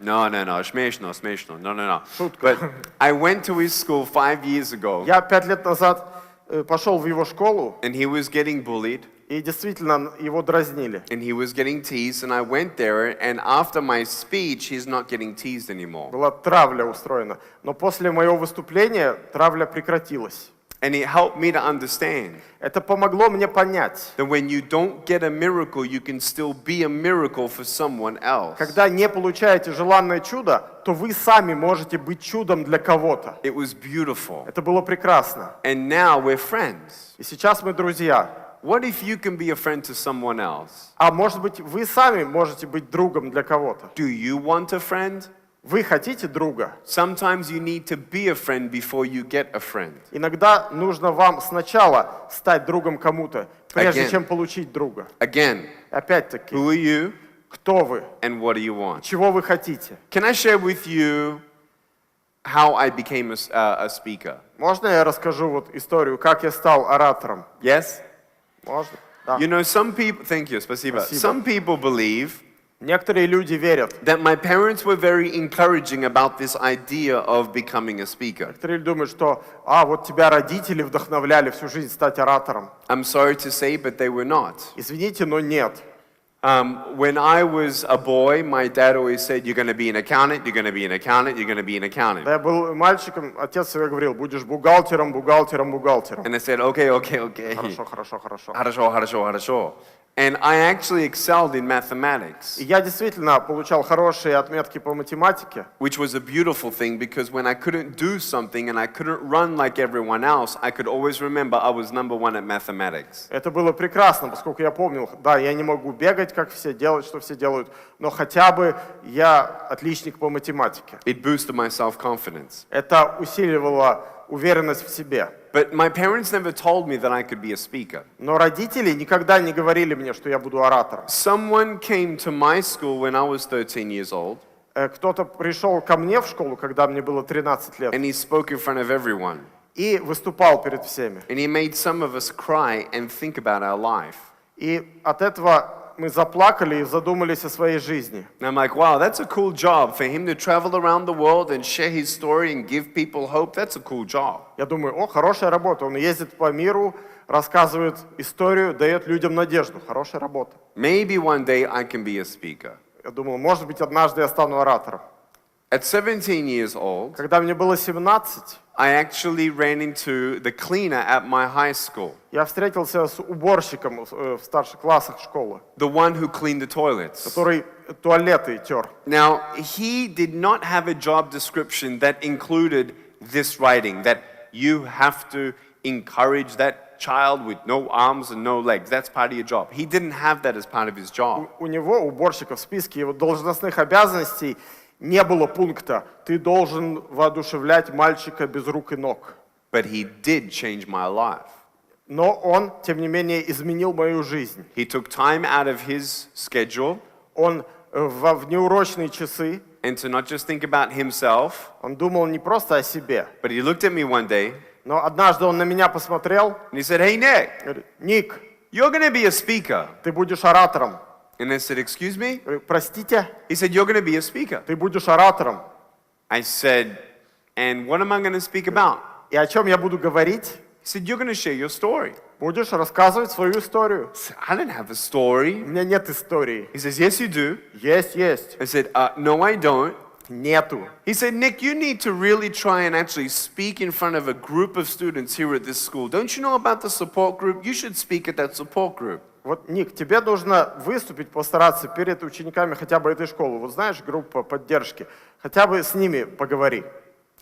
No, смешно. No. Шутка. But I went to his school 5 years ago Я 5 лет назад пошел в его школу, and he was getting bullied и действительно его дразнили. and he was getting teased and I went there and after my speech he's not getting teased anymore. Была травля устроена. Но после моего выступления травля прекратилась. And it helped me to understand Это помогло мне понять, that when you don't get a miracle, you can still be a miracle for someone else. когда не получаете желанное чудо, то вы сами можете быть чудом для кого-то. It was beautiful. Это было прекрасно. And now we're friends. И сейчас мы друзья. What if you can be a friend to someone else? А может быть, вы сами можете быть другом для кого-то? Do you want a friend? Вы хотите друга? Sometimes you need to be a friend before you get a friend. Иногда нужно вам сначала стать другом кому-то, прежде Again. чем получить друга. Again, Опять-таки, who are you кто вы? and what do you want? Чего вы хотите? Can I share with you how I became a speaker? Можно я расскажу вот историю, как я стал оратором? Yes? Можно? Да. You know, some people, thank you, спасибо. Спасибо. Some people believe Некоторые люди верят. that my parents were very encouraging about this idea of becoming a speaker. Некоторые думают, что вот тебя родители вдохновляли всю жизнь стать оратором. I'm sorry to say, but they were not. Извините, но нет. When I was a boy, my dad always said, you're going to be an accountant, you're going to be an accountant, you're going to be an accountant. Когда я был мальчиком, отец всегда говорил, будешь бухгалтером, бухгалтером, бухгалтером. And I said, okay. Хорошо. Хорошо. And I actually excelled in mathematics, И я действительно получал хорошие отметки по математике, which was a beautiful thing because when I couldn't do something and I couldn't run like everyone else, I could always remember I was number one at mathematics. Это было прекрасно, поскольку я помнил, да, я не могу бегать, как все, делать, что все делают, но хотя бы я отличник по математике. It boosted my self-confidence. Это усиливало уверенность в себе. But my parents never told me that I could be a speaker. Но родители никогда не говорили мне, что я буду оратором. Someone came to my school when I was 13 years old, Кто-то пришел ко мне в школу, когда мне было 13 лет, and he spoke in front of everyone. и выступал перед всеми. And he made some of us cry and think about our life. И от этого мы заплакали и задумались о своей жизни. And I'm like, wow, that's a cool job. For him to travel around the world and share his story and give people hope, that's a cool job. Я думаю, хорошая работа. Он ездит по миру, рассказывает историю, дает людям надежду. Хорошая работа. Maybe one day I can be a speaker. Я думал, может быть, однажды я стану оратором. At 17 years old, Когда мне было 17, I actually ran into the cleaner at my high school, я встретился с уборщиком в старших классах школы, the one who cleaned the toilets. который туалеты тер. Now, he did not have a job description that included this writing, that you have to encourage that child with no arms and no legs. That's part of your job. He didn't have that as part of his job. У него, уборщика, в списке его должностных обязанностей не было пункта «ты должен воодушевлять мальчика без рук и ног». But he did change my life. Но он, тем не менее, изменил мою жизнь. He took time out of his schedule Он в внеурочные часы, and to not just think about himself, он думал не просто о себе, but he looked at me one day но однажды он на меня посмотрел and he said, hey, Nick, и говорит, «Ник, you're going to be a speaker. ты будешь оратором». And I said, excuse me? Я говорю, «Простите, He said, you're going to be a speaker. ты будешь оратором». I said, and what am I going to speak about? И о чем я буду говорить? He said, you're going to share your story. Будешь рассказывать свою историю. I said, I didn't have a У story. меня нет истории. He says, yes, you do. Есть. I said, no, I don't. Нету. He said, Nick, you need to really try and actually speak in front of a group of students here at this school. Don't you know about the support group? You should speak at that support group. Вот, Ник, тебе нужно выступить, постараться перед учениками хотя бы этой школы. Вот знаешь, группа поддержки. Хотя бы с ними поговори.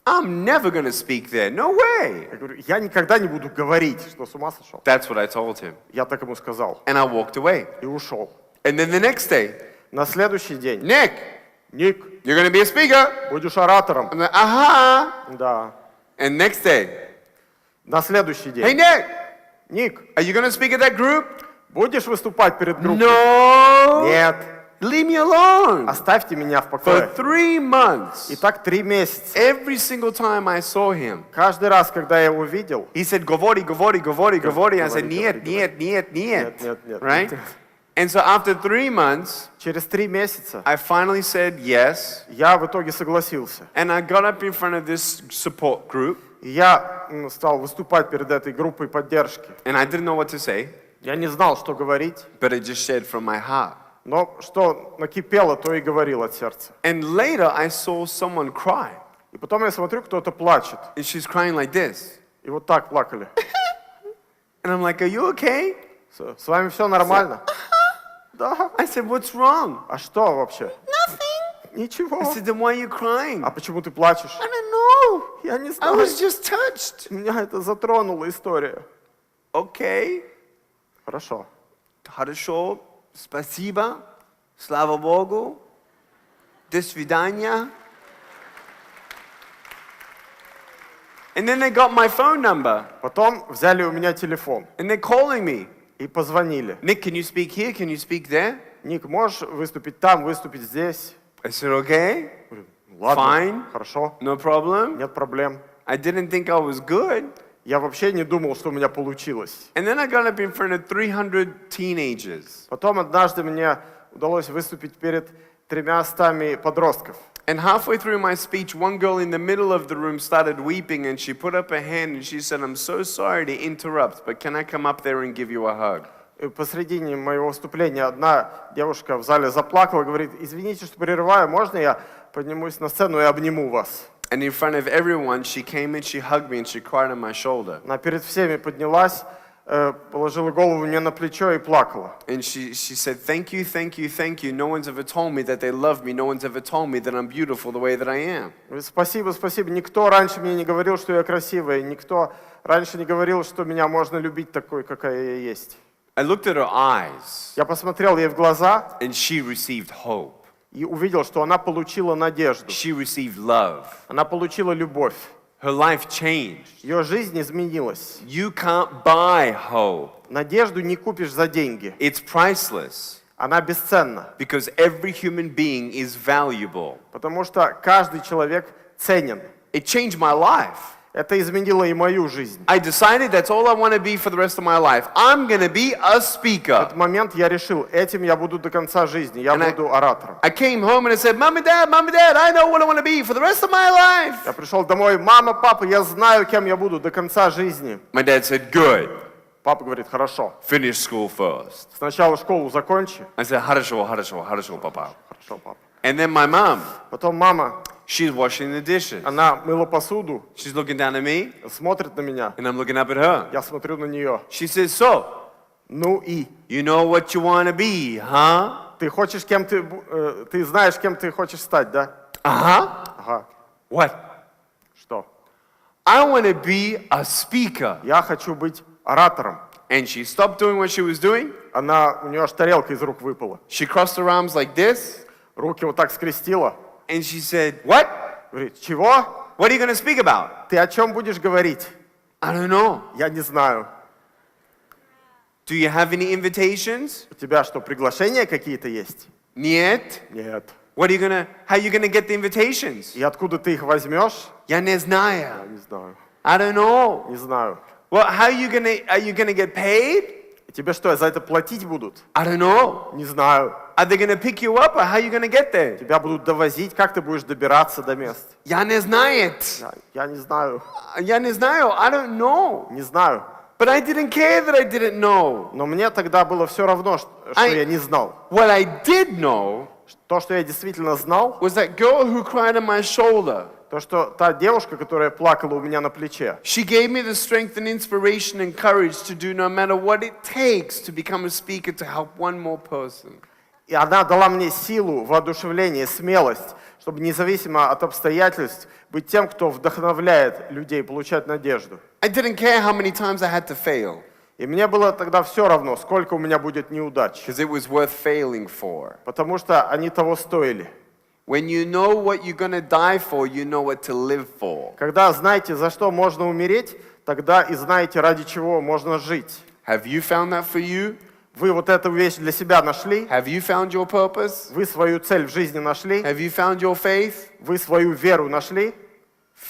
I'm never going to speak there. No way. Я говорю, я никогда не буду говорить, что с ума сошел. That's what I told him. Я так ему сказал. And I walked away. И ушел. And then the next day, На следующий день. Nick, Ник, you're going to be a speaker. будешь оратором. I'm like, aha. Да. And next day, На следующий hey, день. Nick, Ник, are you going to speak at that group? будешь выступать перед группой? No. Нет. Leave me alone. Оставьте меня в For покое. 3 months, И так 3 месяца. every single time I saw him, Каждый раз, когда я его видел, he said, говори, говори, говори, говори. I said, Говори, нет, говори, нет, нет, нет. Нет, нет, Right? нет. And so after 3 months, через 3 месяца I finally said yes. я в итоге согласился. And I got up in front of this support group, И я стал выступать перед этой группой поддержки. and I didn't know what to say, Я не знал, что говорить, but it just shared from my heart. но что накипело, то и говорил от сердца. And later, I saw someone cry, И потом я смотрю, кто-то плачет. and she's crying like this. И вот так плакали. And I'm like, are you okay? С вами все нормально? Да. I said, what's wrong? А что вообще? Nothing. Ничего. I said, then why are you crying? А почему ты плачешь? I don't know. Я не I знаю. was just touched. Меня это затронула история. Okay. Хорошо. Хорошо. Спасибо. Слава Богу. До свидания. And then they got my phone number. Потом взяли у меня телефон And they're calling me. и позвонили. Nick, can you speak here? Can you speak there? Ник, можешь выступить там, выступить здесь? I said, okay. Говорю, ладно, Fine. хорошо, No problem. нет проблем. I didn't think I was good. Я вообще не думал, что у меня получилось. And then I got up in front of 300 teenagers. Потом однажды мне удалось выступить перед 300 подростков. And halfway through my speech, one girl in the middle of the room started weeping and she put up her hand and she said, I'm so sorry to interrupt, but can I come up there and give you a hug? И посредине моего выступления одна девушка в зале заплакала, говорит, извините, что прерываю, можно я поднимусь на сцену и обниму вас? And in front of everyone, she came and she hugged me and she cried on my shoulder. Она перед всеми поднялась, положила голову мне на плечо и плакала. And she said, thank you, thank you, thank you. No one's ever told me that they love me. No one's ever told me that I'm beautiful the way that I am. Говорит, спасибо, спасибо. Никто раньше мне не говорил, что я красивая. Никто раньше не говорил, что меня можно любить такой, какая я есть. I looked at her eyes Я посмотрел ей в глаза and she received hope. и увидел, что она получила надежду. She received love. Она получила любовь. Her life changed. Ее жизнь изменилась. You can't buy hope. Надежду не купишь за деньги. It's priceless Она бесценна, because every human being is valuable. потому что каждый человек ценен. It changed my life. Это изменило и мою жизнь. I decided that's all I want to be for the rest of my life. I'm going to be a В speaker. этот момент я решил, этим я буду до конца жизни, я буду оратором. I came home and I said, Mom and Dad, I know what I want to be for the rest of my life. Я пришел домой, мама, папа, я знаю, кем я буду до конца жизни. My dad said, good. Папа говорит, хорошо, Finish school first. сначала школу закончи. I said, хорошо, papa. Хорошо, папа. And then my mom, Потом мама, she's washing the dishes. она мыла посуду, She's looking down at me смотрит на меня, and I'm looking up at her. я смотрю на нее. She says, so, Ну и, you know what you want to be, huh? ты хочешь, кем ты знаешь, кем ты хочешь стать, да? Uh-huh. Ага, What? что? I want to be a speaker. Я хочу быть оратором. And she stopped doing what she was doing. У нее аж тарелка из рук выпала. She crossed her arms like this. Руки вот так скрестила. And she said, what? Говорит, чего? What are you going to speak about? Ты о чем будешь говорить? I don't know. Я не знаю. Do you have any invitations? У тебя что, приглашения какие-то есть? Нет. Нет. How are you gonna get the invitations? И откуда ты их возьмешь? Я не Я знаю. не знаю. I don't know. Не знаю. Well, are you gonna get paid? Тебе что, за это платить будут? I don't know. Не знаю. Are they gonna pick you up or how are you gonna get there? Тебя будут довозить, как ты будешь добираться до мест? Я не знаю. Я не знаю. Я не знаю. I don't know. Не знаю. But I didn't care that I didn't know. Но мне тогда было все равно, что я не знал. What I did know То, что я действительно знал, was that girl who cried on my shoulder. то, что та девушка, которая плакала у меня на плече, She gave me the strength and inspiration and courage to do no matter what it takes to become a speaker to help one more person. и она дала мне силу, воодушевление, смелость, чтобы независимо от обстоятельств быть тем, кто вдохновляет людей, получать надежду. I didn't care how many times I had to fail, И мне было тогда все равно, сколько у меня будет неудач, because it was worth failing for. потому что они того стоили. When you know what you're going to die for, you know what to live for. Когда знаете, за что можно умереть, тогда и знаете, ради чего можно жить. Have you found that for you? Вы вот эту вещь для себя нашли, Have you found your purpose? вы свою цель в жизни нашли, Have you found your faith? вы свою веру нашли.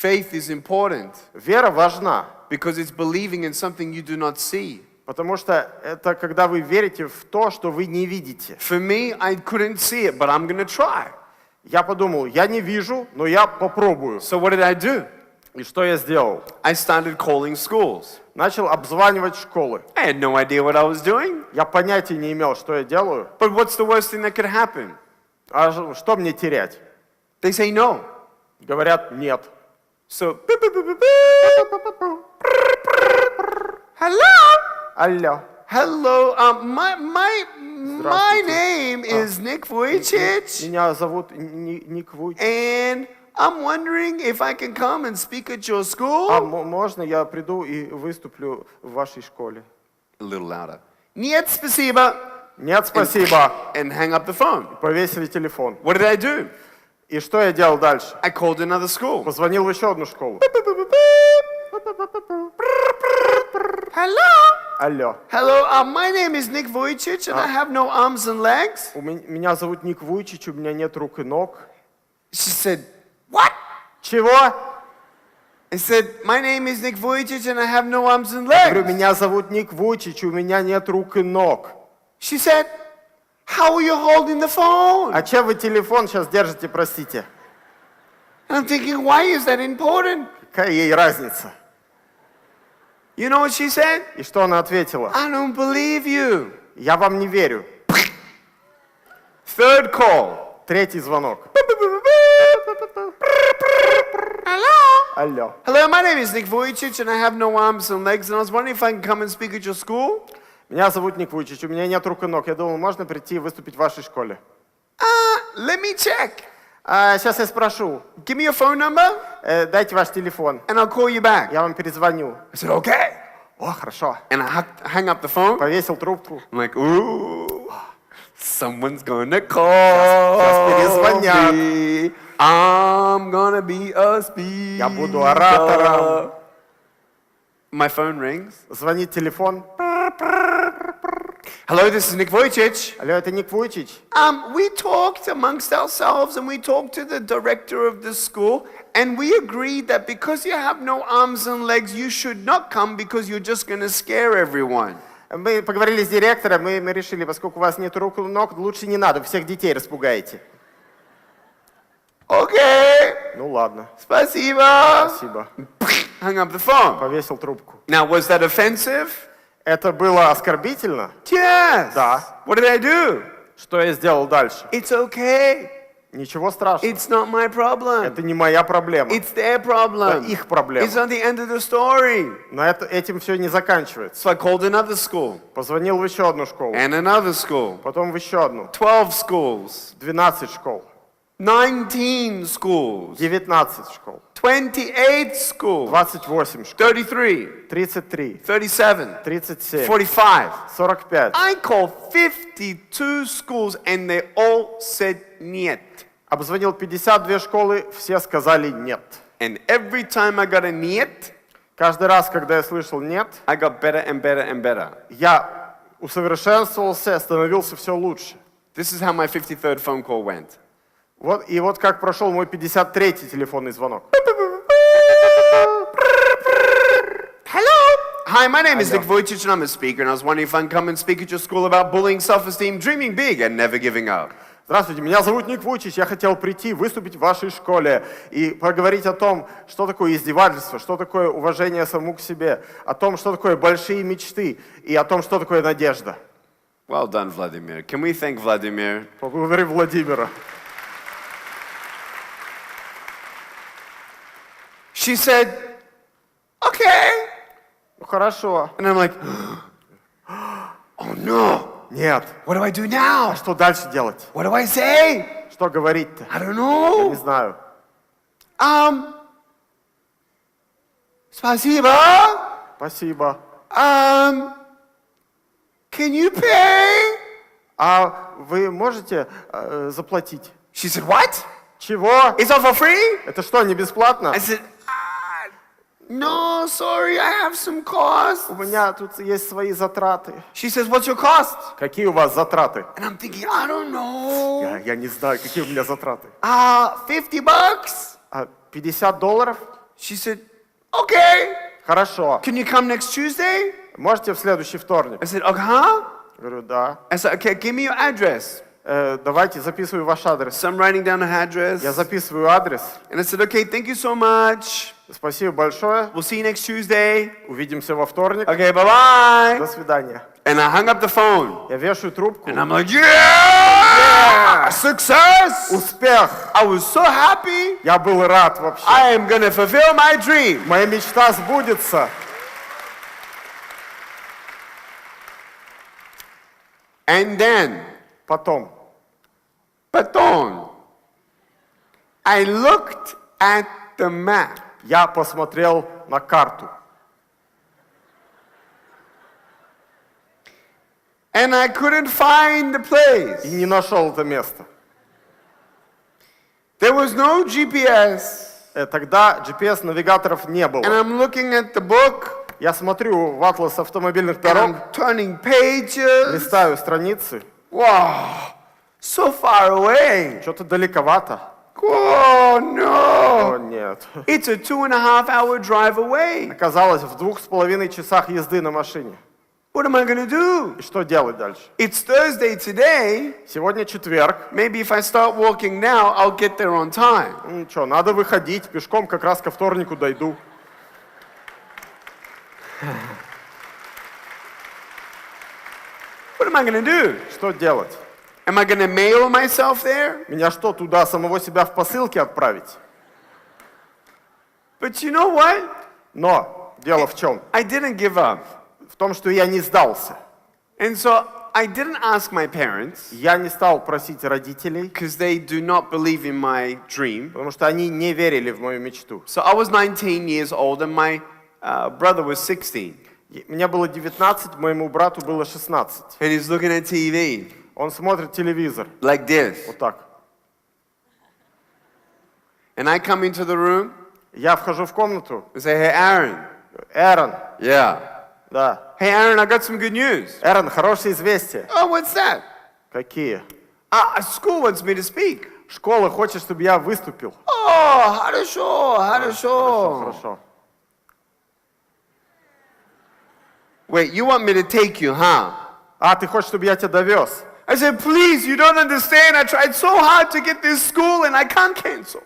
Faith is important Вера важна, because it's believing in something you do not see. потому что это когда вы верите в то, что вы не видите. For me, I couldn't see it, but I'm going to try. Я подумал, я не вижу, но я попробую. So what did I do? И что я сделал? I started calling schools. Начал обзванивать школы. I had no idea what I was doing. Я понятия не имел, что я делаю. But what's the worst thing that could happen? А что мне терять? They say no. Говорят, нет. So, hello? Алло. Hello, my name is Ник Вуйчич, Меня зовут Ник Вуйчич. and I'm wondering if I can come and speak at your А school? можно я приду и выступлю в вашей школе? A little louder. Нет, спасибо. Нет, спасибо. And hang up the phone. Повесили телефон. What did I do? И что я делал дальше? I called another school. Позвонил в еще одну школу. Hello? Алло. Hello, my name is Ник Вуйчич, and I have no arms and legs. Меня зовут Ник Вуйчич, у меня нет рук и ног. She said, what? Чего? I said, my name is Ник Вуйчич, and I have no arms and Говорю, legs. меня зовут Ник Вуйчич, у меня нет рук и ног. She said, how are you holding the phone? А чем вы телефон сейчас держите, простите? And I'm thinking, why is that important? Какая ей разница? You know what she said? И что она ответила? I don't believe you. Я вам не верю. Third call. Третий звонок. Hello? Алло. Hello, my name is Ник Вуйчич, and I have no arms and legs, and I was wondering if I can come and speak at your school? Меня зовут Ник Вуйчич, у меня нет рук и ног. Я думал, можно прийти и выступить в вашей школе? Let me check. Сейчас я спрошу. Give me your phone number, Дайте ваш телефон. and I'll call you back. Я вам перезвоню. I said, okay. О, хорошо. And I hang up the phone. Повесил трубку. I'm like, ooh, someone's gonna call перезвонят. me. I'm gonna be a speaker. Я буду оратором. My phone rings. Звонит телефон. Hello, this is Ник Вуйчич. Алло, это Ник Вуйчич. We talked amongst ourselves and we talked to the director of the school and we agreed that because you have no arms and legs, you should not come because you're just going to scare everyone. Мы поговорили с директором, мы решили, поскольку у вас нет рук и ног, лучше не надо, всех детей распугаете. Okay. Ну ладно. Спасибо. Спасибо. Hung up the phone. Повесил трубку. Now, was that offensive? Это было оскорбительно? Yes. Да. What did I do? Что я сделал дальше? It's okay. Ничего страшного. It's not my problem. Это не моя проблема. It's their problem. Это их проблема. It's not the end of the story. Но этим все не заканчивается. So I called another school. Позвонил в еще одну школу. And another school. Потом в еще одну. 12 schools. 12 школ. 19 schools. 19 школ. 28 schools. 28 школ. 33. 33. 37. 37. 45. 45. I called 52 schools and they all said нет. Обзвонил 52 школы, все сказали нет. And every time I got a нет, Каждый раз, когда я слышал нет, I got better and better and better. я усовершенствовался, становился все лучше. This is how my 53rd phone call went. Вот как прошел мой 53-й телефонный звонок. Hello. Hi, my name is Nik Vujicic and I'm a speaker and I was wondering if I can come and speak at your school about bullying, self-esteem, dreaming big and never giving up. Здравствуйте, меня зовут Ник Вуйчич, я хотел прийти, выступить в вашей школе и поговорить о том, что такое издевательство, что такое уважение самому к себе, о том, что такое большие мечты и о том, что такое надежда. Well done, Vladimir. Can we thank Vladimir? Поблагодарим Владимира. She said, okay. Ну хорошо. And I'm like, oh no. Нет. What do I do now? А что дальше делать? What do I say? Что говорить-то? I don't Я не know. знаю. Спасибо. Спасибо. Can you pay? А вы можете заплатить? She said, what? Чего? It's all for free? Это что, не бесплатно? I said, no, sorry, I have some costs. У меня тут есть свои затраты. She says, what's your cost? Какие у вас затраты? And I'm thinking, I don't know. Я не знаю, какие у меня затраты. $50? $50? She said, okay. Хорошо. Can you come next Tuesday? Можете в следующий вторник? I said, okay. Говорю, да. I said, okay, give me your address. Давайте, записываю ваш адрес. So I'm writing down her address. Я записываю адрес. And I said, okay, thank you so much. Спасибо большое. We'll see you next Tuesday. Увидимся во вторник. Okay, bye-bye. До свидания. And I hung up the phone. Я вешаю трубку. And I'm like, yeah! Success! Успех! I was so happy. Я был рад вообще. I am going to fulfill my dream. Моя мечта сбудется. And then, Потом. I looked at the map. Я посмотрел на карту. And I couldn't find the place. И не нашел это место. There was no GPS. Тогда GPS-навигаторов не And было. I'm looking at the book. Я смотрю в атлас автомобильных And дорог, I'm turning pages. листаю страницы. Wow, so far away. Что-то далековато. Oh no. О, нет. It's a 2.5-hour drive away. Оказалось, в 2,5 часах езды на машине. What am I going to do? И что делать дальше? It's Thursday today. Сегодня четверг. Maybe if I start walking now, I'll get there on time. Ну что, надо выходить, пешком как раз ко вторнику дойду. What am I going to do? Что делать? Am I going to mail myself there? Меня что, туда самого себя в посылке отправить? But you know what? Но дело в чем? I didn't give up. В том, что я не сдался. And so I didn't ask my parents Я не стал просить родителей, because they do not believe in my dream. потому что они не верили в мою мечту. So I was 19 years old and my brother was 16. Мне было 19, моему брату было 16. And he's looking at TV Он смотрит телевизор. like this. Вот так. And I come into the room Я вхожу в комнату. and say, hey, Aaron. Эрон, Yeah. да. Hey, Aaron, I got some good news. Эрон, хорошие известия. Oh, what's that? Какие? School wants me to speak. Школа хочет, чтобы я выступил. Oh, хорошо. Хорошо. Wait, you want me to take you, huh? А, ты хочешь, чтобы я тебя довез? I said, please, you don't understand. I tried so hard to get this school and I can't cancel.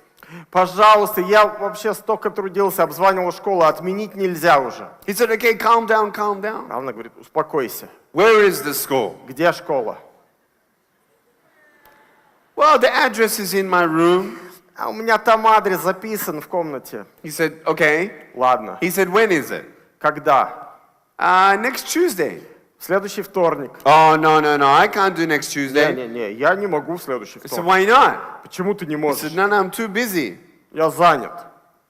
Пожалуйста, я вообще столько трудился, обзванивал школу, отменить нельзя уже. He said, okay, calm down, calm down. Она говорит, успокойся. Where is the school? Где школа? Well, the address is in my room. А у меня там адрес записан в комнате. He said, okay. Ладно. He said, when is it? Когда? Next Tuesday. В следующий вторник. Oh, no, I can't do next Tuesday. Не, я не могу в следующий I said, вторник. why not? Почему ты не He можешь? said, no, I'm too busy. Я занят.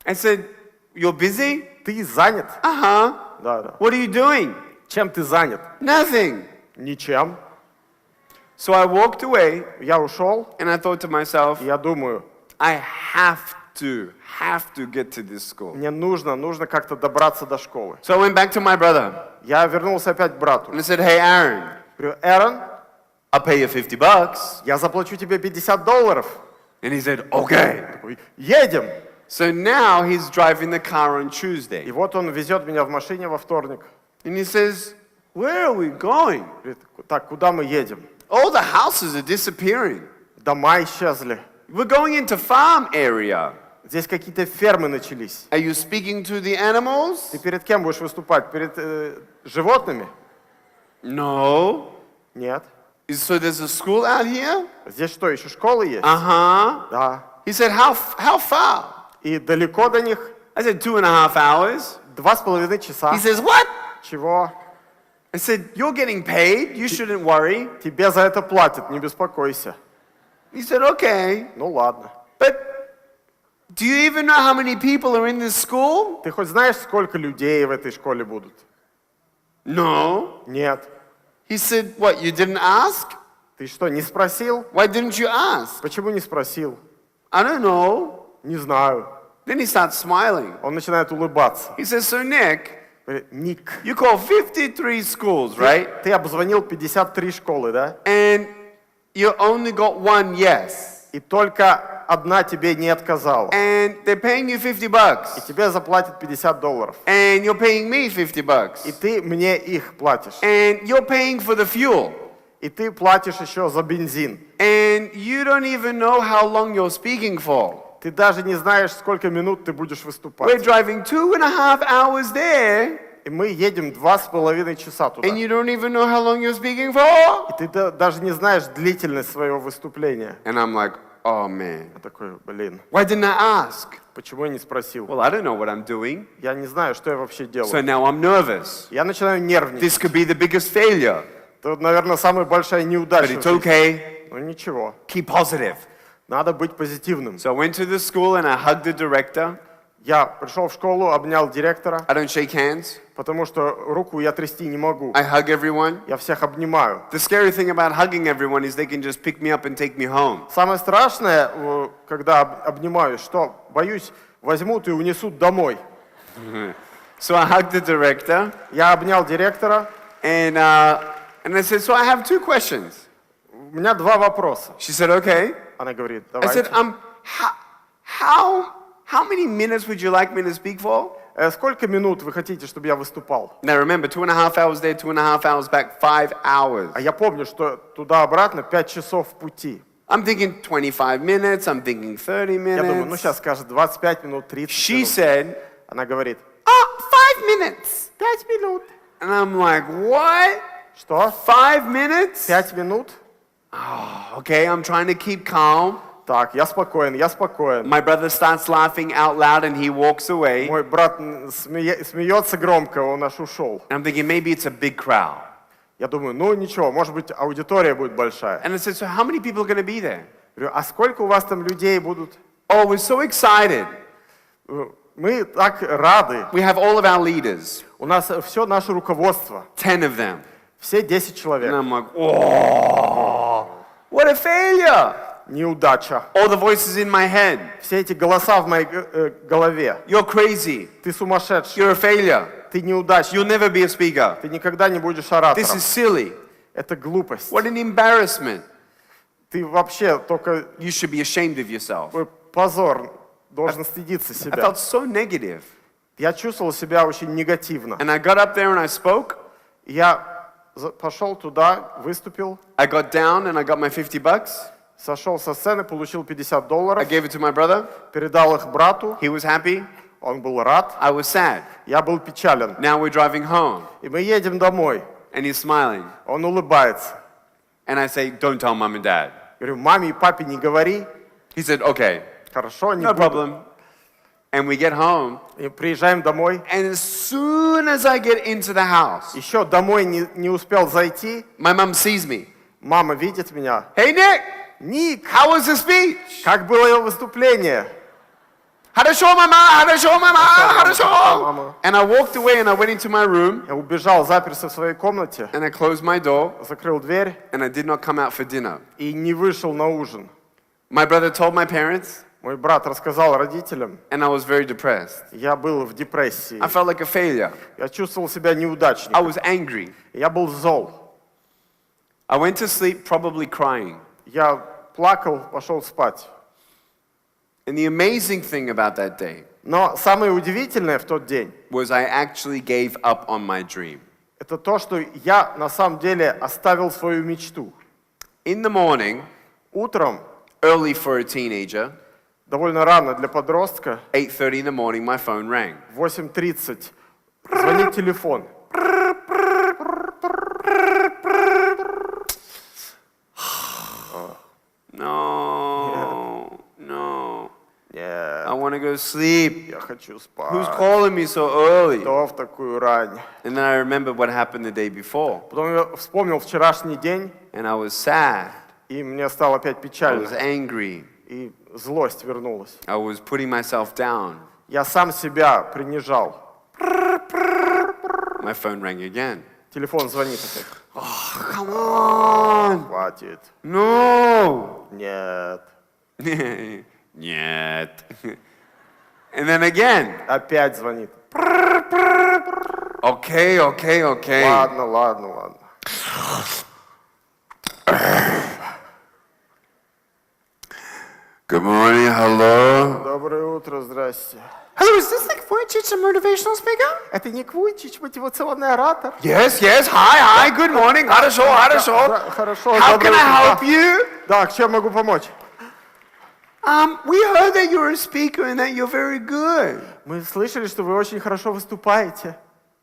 I said, you're busy? Ты занят? Uh-huh. Да. What are you doing? Чем ты занят? Nothing. Ничем. So I walked away Я ушел, and I thought to myself, и я думаю, I have to get to this school. мне нужно как-то добраться до школы. So I went back to my brother Я вернулся опять к брату. and I said, hey, Aaron, Говорю, Эрон, I'll pay you $50. я заплачу тебе $50. And he said, okay. Такой, едем. So now he's driving the car on И Tuesday. вот он везет меня в машине во вторник. And he says, where are we going? Говорит, так, куда мы едем? All the houses are disappearing. дома исчезли. We're going into farm area. Здесь какие-то фермы начались. Are you speaking to the animals? Ты перед кем будешь выступать? Перед животными? No. Нет. So there's a school out here? Здесь что, еще школы есть? Uh-huh. Да. He said, how far? И далеко до них? I said, 2.5 hours. 2,5 часа. He says, what? Чего? I said, you're getting paid. You shouldn't worry. Тебе за это платят, не беспокойся. He said, okay. Ну ладно. But do you even know how many people are in this school? Ты хоть знаешь, сколько людей в этой школе будут? No. Нет. He said, what, you didn't ask? Ты что, не спросил? Why didn't you ask? Почему не спросил? I don't know. Не знаю. Then he starts smiling. Он начинает улыбаться. He says, so Nick, Говорит, Ник, you call 53 schools, right? ты обзвонил 53 школы, да? And you only got one yes. И только одна тебе не отказала. And they're paying you $50. И тебе заплатят $50. And you're paying me $50. И ты мне их платишь. And you're paying for the fuel. И ты платишь еще за бензин. And you don't even know how long you're speaking for. Ты даже не знаешь, сколько минут ты будешь We're выступать. driving 2.5 hours there, И мы едем 2,5 часа туда. and you don't even know how long you're speaking for. И ты даже не знаешь длительность своего выступления. And I'm like, oh man, Я такой, блин, why didn't I ask? почему я не спросил? Well, I don't know what I'm doing. Я не знаю, что я вообще So делаю. now I'm nervous. Я начинаю нервничать. This could be the biggest failure. Это, наверное, самая большая неудача. But в it's жизни. okay. Ну ничего, Keep positive. надо быть позитивным. So I went to the school and I hugged the director. Я пришел в школу, обнял директора, I don't shake hands. потому что руку я трясти не могу. I hug everyone. Я всех обнимаю. The scary thing about hugging everyone is they can just pick me up and take me home. Самое страшное, когда обнимаю, что, боюсь, возьмут и унесут домой. So I hugged the director Я обнял директора, and I said, so I have two questions. у меня два вопроса. She said, okay. Она говорит, I давайте. said, how many minutes would you like me to speak for? Сколько минут вы хотите, чтобы я выступал? Now remember, 2.5 hours there, 2.5 hours back, 5 hours. А я помню, что туда-обратно 5 часов в пути. I'm thinking 25 minutes, I'm thinking 30 Я думаю, ну minutes. сейчас скажет 25 минут, 30 She минут. said, Она говорит, 5 minutes. 5 минут. And I'm like, what? Что? 5 minutes? 5 минут? Okay, I'm trying to keep calm. Так, я спокоен, я спокоен. My brother starts laughing out loud and he walks away. Мой брат смеется громко, он аж ушел. And I'm thinking, maybe it's a big crowd. Я думаю, ну ничего, может быть, аудитория будет большая. And I said, so how many people are going to be there? Говорю, а сколько у вас там людей будут? Oh, we're so excited. Мы так рады. We have all of our leaders, У нас все наше руководство, 10 of them. все 10 And человек. I'm like, oh, what a failure. Неудача. All the voices in my head. Все эти голоса в моей голове. You're crazy. Ты сумасшедший, You're a failure. ты неудачник, You'll never be a speaker. ты никогда не будешь This оратором. is silly. Это глупость. What an embarrassment. Ты вообще только You should be ashamed of yourself. позор, должен стыдиться I себя. felt so negative. Я чувствовал себя очень негативно. And I got up there and I spoke. Я пошел туда, выступил, I got down and I got my $50. сошел со сцены, получил I $50, gave it to my brother. передал их брату, He was happy. он был рад, I was sad. я был печален. Now we're driving home. И мы едем домой, And he's smiling. он улыбается. And I say, don't tell mom and dad. Говорю, маме и папе не говори, He said, okay, хорошо, не no буду. problem. And we get home. И приезжаем домой, And as soon as I get into the house, еще домой не успел зайти, my mom sees me. мама видит меня. Hey, Nick, Ник, how was the speech? как было его выступление? Хорошо, мама, хорошо, мама, хорошо. Мама. And I walked away and I went into my room Я убежал, заперся в своей комнате, and I closed my door закрыл дверь and I did not come out for dinner. и не вышел на ужин. My brother told my parents Мой брат рассказал родителям, and I was very depressed. я был в депрессии. I felt like a failure. Я чувствовал себя I неудачником. was angry. Я был зол. I went to sleep probably crying. Я плакал, пошел спать. And the amazing thing about that day Но самое удивительное в тот день, was I actually gave up on my dream. это то, что я на самом деле оставил свою мечту. In the morning, Утром Early for a teenager, довольно рано для подростка, 8:30 in the morning, my phone rang. в 8:30 звонит телефон. No. Нет, I want to go sleep. я хочу Who's спать. calling me so early? Кто в такую рань? And then I remembered what happened the day before. Потом я вспомнил вчерашний день, And I was sad. и мне стало опять I печально. was angry. И злость вернулась. I was putting myself down. Я сам себя принижал. My phone rang again. Телефон звонит опять. Come on. Хватит. No. Нет. Нет. And then again. Опять звонит. Okay. Ладно. Good morning, hello. Доброе утро, здрасте. Hello, is this Ник Вуйчич, a motivational speaker? Это Ник Вуйчич, мотивационный оратор. Yes. Hi. Good morning. Хорошо. Да, хорошо, How can доброе I help утро. you? Да, чем могу помочь? We heard that you're a speaker and that you're very good. Мы слышали, что вы очень хорошо выступаете.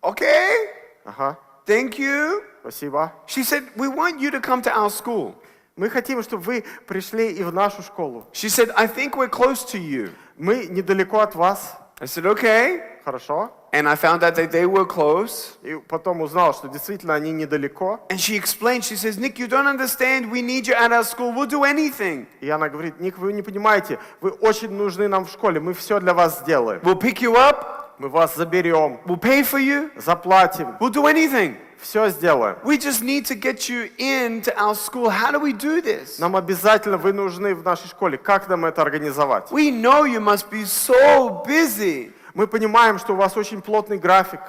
Okay. Ага, Thank you. спасибо. She said, we want you to come to our school. Мы хотим, чтобы вы пришли и в нашу школу. She said, I think we're close to you. Мы недалеко от вас. I said, okay. Хорошо. And I found out that they were close. И потом узнал, что действительно они недалеко. And she explained, she says, Nick, you don't understand. We need you at our school. We'll do anything. И она говорит: Ник, вы не понимаете, вы очень нужны нам в школе, мы все для вас сделаем. We'll pick you up. Мы вас заберем, We'll pay for you. заплатим, We'll do anything. все сделаем. We just need to get you into our school. How do we do this? Нам обязательно вы нужны в нашей школе. Как нам это организовать? We know you must be so busy. Мы понимаем, что у вас очень плотный график.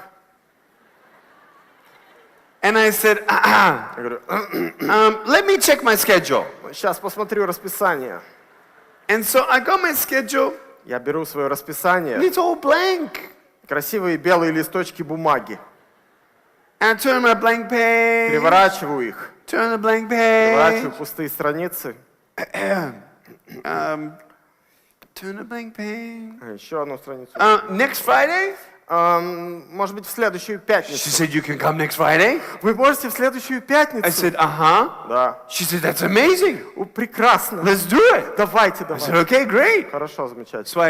And I said, Я говорю: let me check my schedule. сейчас посмотрю расписание. And so I got my schedule. Я беру свое And расписание, it's all blank. красивые белые листочки бумаги, And I turn my blank page. переворачиваю их, Turn the blank переворачиваю page. пустые страницы. Turn the blank page. Еще одну страницу. Next Friday? Может быть, в следующую She пятницу. said, you can come next Friday? Вы можете в следующую I пятницу? said, uh-huh. Да. She said, that's amazing. Прекрасно. Let's do it. Давайте, I said, давайте. okay, great. Хорошо, замечательно. So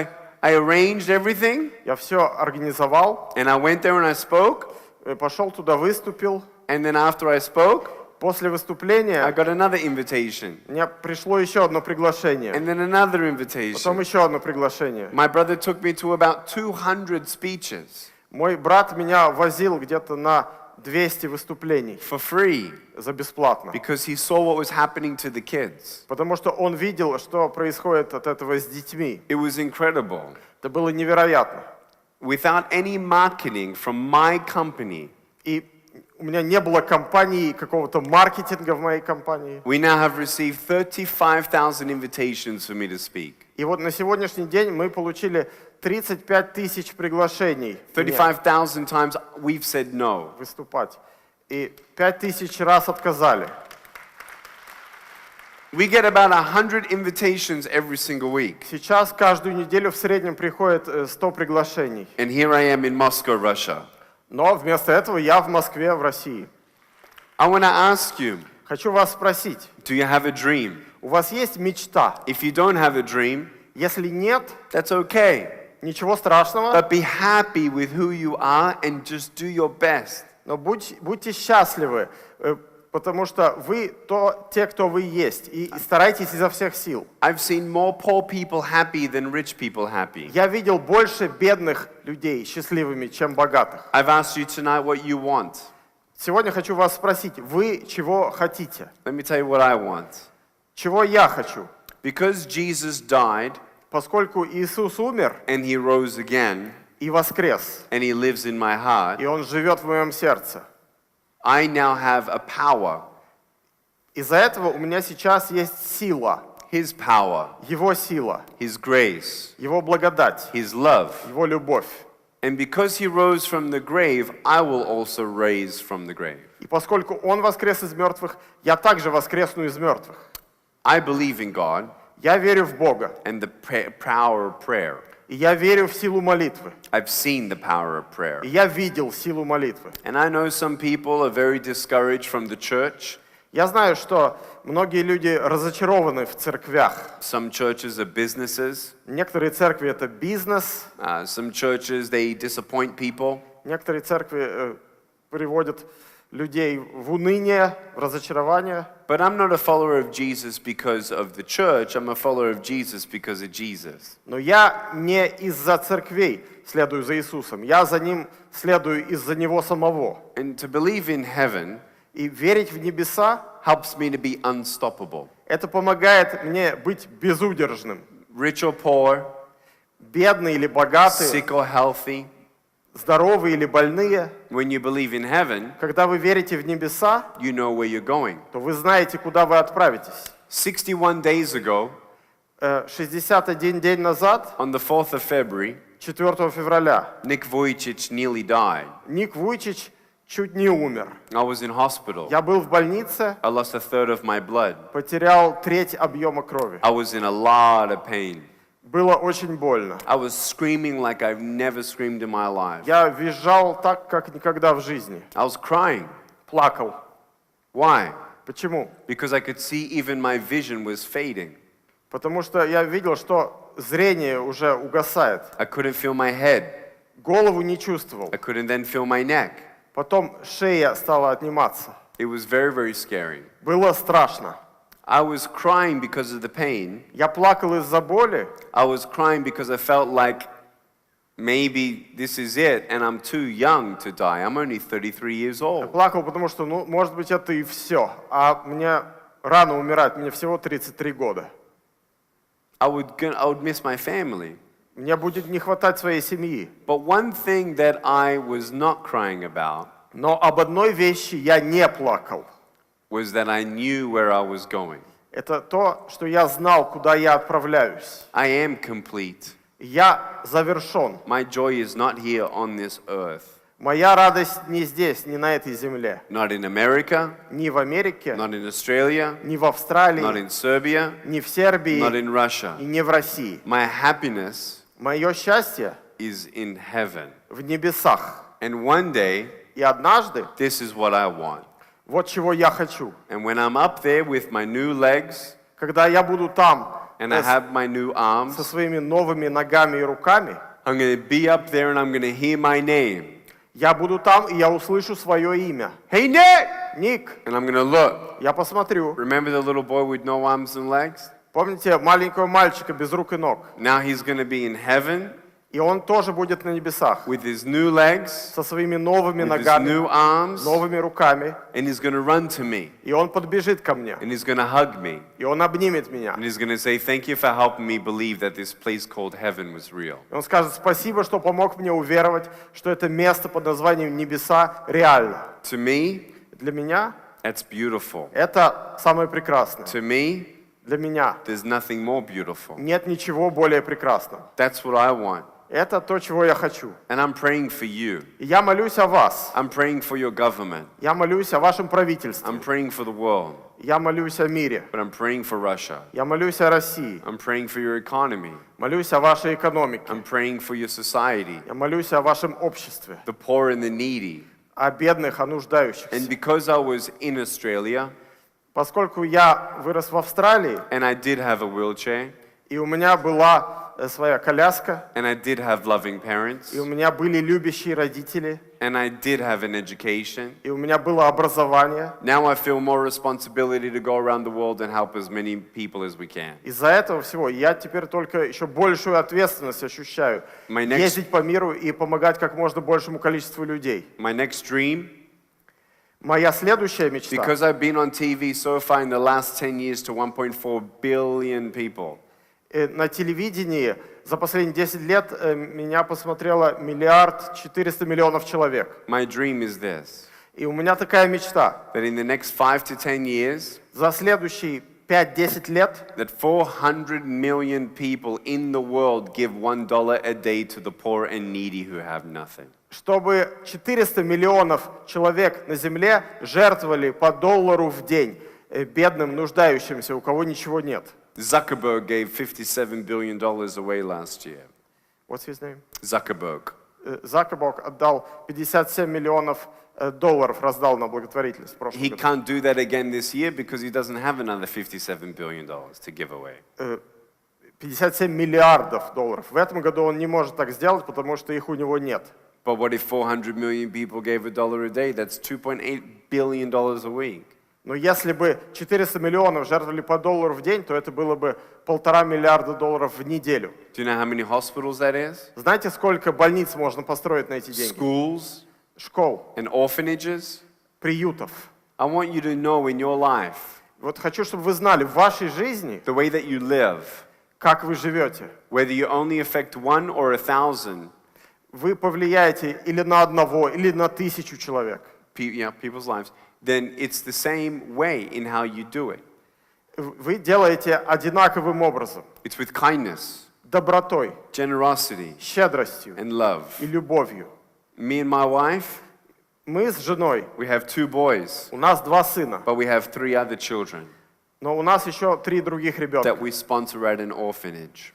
I arranged everything, Я все организовал, and I went there and I spoke. пошел туда, выступил. And then after I spoke, После I выступления got another invitation. мне пришло еще одно приглашение. And then another Потом invitation. еще одно приглашение. My brother took me to about 200 speeches Мой брат меня возил где-то на 200 выступлений for free за бесплатно. because he saw what was happening to the kids. Потому что он видел, что происходит от этого с детьми. It was incredible. Это было невероятно. Without any marketing from my company, И у меня не было компании, какого-то маркетинга в моей компании. we now have received 35,000 invitations for me to speak. И вот на сегодняшний день мы получили 35 тысяч приглашений мне 35,000 times we've said no. выступать. И 5 тысяч раз отказали. We get about 100 invitations every single week. Сейчас каждую неделю в среднем приходит 100 приглашений. And here I am in Moscow, Russia. Но вместо этого я в Москве, в России. I want to ask you, Хочу вас спросить, do you have a dream? у вас есть мечта? If you don't have a dream, Если нет, that's okay. ничего страшного, But be happy with who you are and just do your best. но будьте счастливы, потому что вы те, кто вы есть, и старайтесь изо всех сил. I've seen more poor people happy than rich people happy. Я видел больше бедных людей счастливыми, чем богатых. I've asked you tonight what you want. Сегодня хочу вас спросить, вы чего хотите? Let me tell you what I want. Чего я хочу? Because Jesus died Поскольку Иисус умер and he rose again и воскрес, and he lives in my heart, и Он живет в моем сердце, I now have a power, из-за этого у меня сейчас есть сила, his power, Его сила, his grace, Его благодать, his love. Его любовь. And because he rose from the grave, I will also raise from the grave. И поскольку Он воскрес из мертвых, я также воскресну из мертвых. I believe in God. Я верю в Бога. and the power of prayer. И я верю в силу молитвы. I've seen the power of prayer. И я видел силу молитвы. And I know some people are very discouraged from the church. Я знаю, что многие люди разочарованы в церквях. Some churches are businesses. Некоторые церкви это бизнес, Some churches, they disappoint people. некоторые церкви приводят людей в уныние, в разочарование. But I'm not a follower of Jesus because of the church. I'm a follower of Jesus because of Jesus. Но я не из-за церквей следую за Иисусом, я за Ним следую из-за Него самого. And to believe in heaven И верить в небеса, helps me to be unstoppable. это помогает мне быть безудержным. Rich or poor, Бедные или богатые, sick or healthy, здоровые или больные, when you believe in heaven, когда вы верите в небеса, you know where you're going. то вы знаете, куда вы отправитесь. 61 days ago, 61 день назад, on the 4th of February, 4 февраля, Ник Вуйчич nearly died. Ник Вуйчич чуть не умер. I was in hospital. Я был в больнице, I lost a third of my blood. потерял треть объема крови. I was in a lot of pain. Было очень больно. I was screaming like I've never screamed in my life. Я визжал так, как никогда в жизни. I was crying. Плакал. Why? Почему? Because I could see even my vision was fading. Потому что я видел, что зрение уже угасает. I couldn't feel my head. Голову не чувствовал. I couldn't then feel my neck. Потом шея стала отниматься. It was very, very scary. Было страшно. I was crying because of the pain. Я плакал из-за боли. I was crying because I felt like maybe this is it and I'm too young to die. I'm only 33 years Я old. плакал, потому что, может быть, это и все. А мне рано умирать, мне всего 33 года. I would miss my family. Мне будет не хватать своей семьи. But one thing that I was not crying about Но об одной вещи я не плакал. was that I knew where I was going. Это то, что я знал, куда я отправляюсь. I am complete. Я завершен. My joy is not here on this earth. Моя радость не здесь, не на этой земле. Not in America, Ни в Америке, not in Australia, ни в not Австралии, in Serbia, ни в Сербии, not in Russia. и не в России. My happiness Мое счастье is in heaven. в небесах. And one day, И однажды, this is what I want. вот чего я хочу. And when I'm up there with my new legs Когда я буду там and I have my new со arms, своими новыми ногами и руками, I'm going to be up there and I'm going to hear my name. я буду там, и я услышу свое имя. Hey, Nick! Ник, And I'm going to look. я посмотрю. Remember the little boy with no arms and legs? Помните маленького мальчика без рук и ног? Now he's going to be in heaven И он тоже будет на небесах with his new legs, со своими новыми with his ногами, new arms, новыми руками. and he's going to run to me И он подбежит ко мне. and he's going to hug me И он обнимет меня. and he's going to say, thank you for helping me believe that this place called heaven was real. И он скажет: спасибо, что помог мне уверовать, что это место под названием небеса реально. To me, Для меня that's beautiful. это самое прекрасное. To me, Для меня there's nothing more beautiful. нет ничего более прекрасного. That's what I want. Это то, чего я хочу. And I'm praying for you. И я молюсь о вас. I'm praying for your government. Я молюсь о вашем правительстве. I'm praying for the world. Я молюсь о мире. But I'm praying for Russia. Я молюсь о России. I'm praying for your economy. Молюсь о вашей экономике. I'm praying for your society, Я молюсь о вашем обществе. the poor and the needy. О бедных, о And нуждающихся. because I was in Australia Поскольку я вырос в Австралии, and I did have a wheelchair и у меня была своя коляска, and I did have loving parents и у меня были любящие родители, and I did have an education, и у меня было образование. now I feel more responsibility to go around the world and help as many people as we can. Из-за этого всего я теперь только еще большую ответственность ощущаю. My next- Ездить по миру и помогать как можно большему количеству людей. My next dream, Моя следующая мечта, because I've been on TV so far in the last 10 years to 1.4 billion people, на телевидении за последние 10 лет меня посмотрело 1,4 миллиарда человек. my dream is this, И у меня такая мечта. that in the next 5 to 10 years, За следующие 5-10 лет that 400 million people in the world give $1 a day to the poor and needy who have nothing. чтобы 400 миллионов человек на Земле жертвовали по $1 в день бедным, нуждающимся, у кого ничего нет. Zuckerberg gave $57 billion away last year. What's his name? Zuckerberg. Закерберг отдал 57 миллионов долларов, раздал на благотворительность в прошлом He году. can't do that again this year because he doesn't have another $57 billion to give away. 57 миллиардов долларов. В этом году он не может так сделать, потому что их у него нет. But what if 400 million people gave $1 a day? That's $2.8 billion a week. Но если бы 400 миллионов жертвовали по $1 в день, то это было бы $1,5 миллиарда в неделю. Do you know how many hospitals that is? Знаете, сколько больниц можно построить на эти деньги? Schools Школ, and orphanages? приютов. I want you to know in your life, Вот хочу, чтобы вы знали, в вашей жизни, the way that you live, как вы живете, whether you only affect 1 or 1,000 вы повлияете или на одного, или на 1000 человек. people's lives, then it's the same way in how you do it. Вы делаете одинаковым образом. It's with kindness, Добротой, generosity, щедростью and love. и любовью. Me and my wife, Мы с женой, we have 2 boys, у нас 2 сына, but we have 3 other children но у нас еще 3 других ребенка, that we sponsor at an orphanage.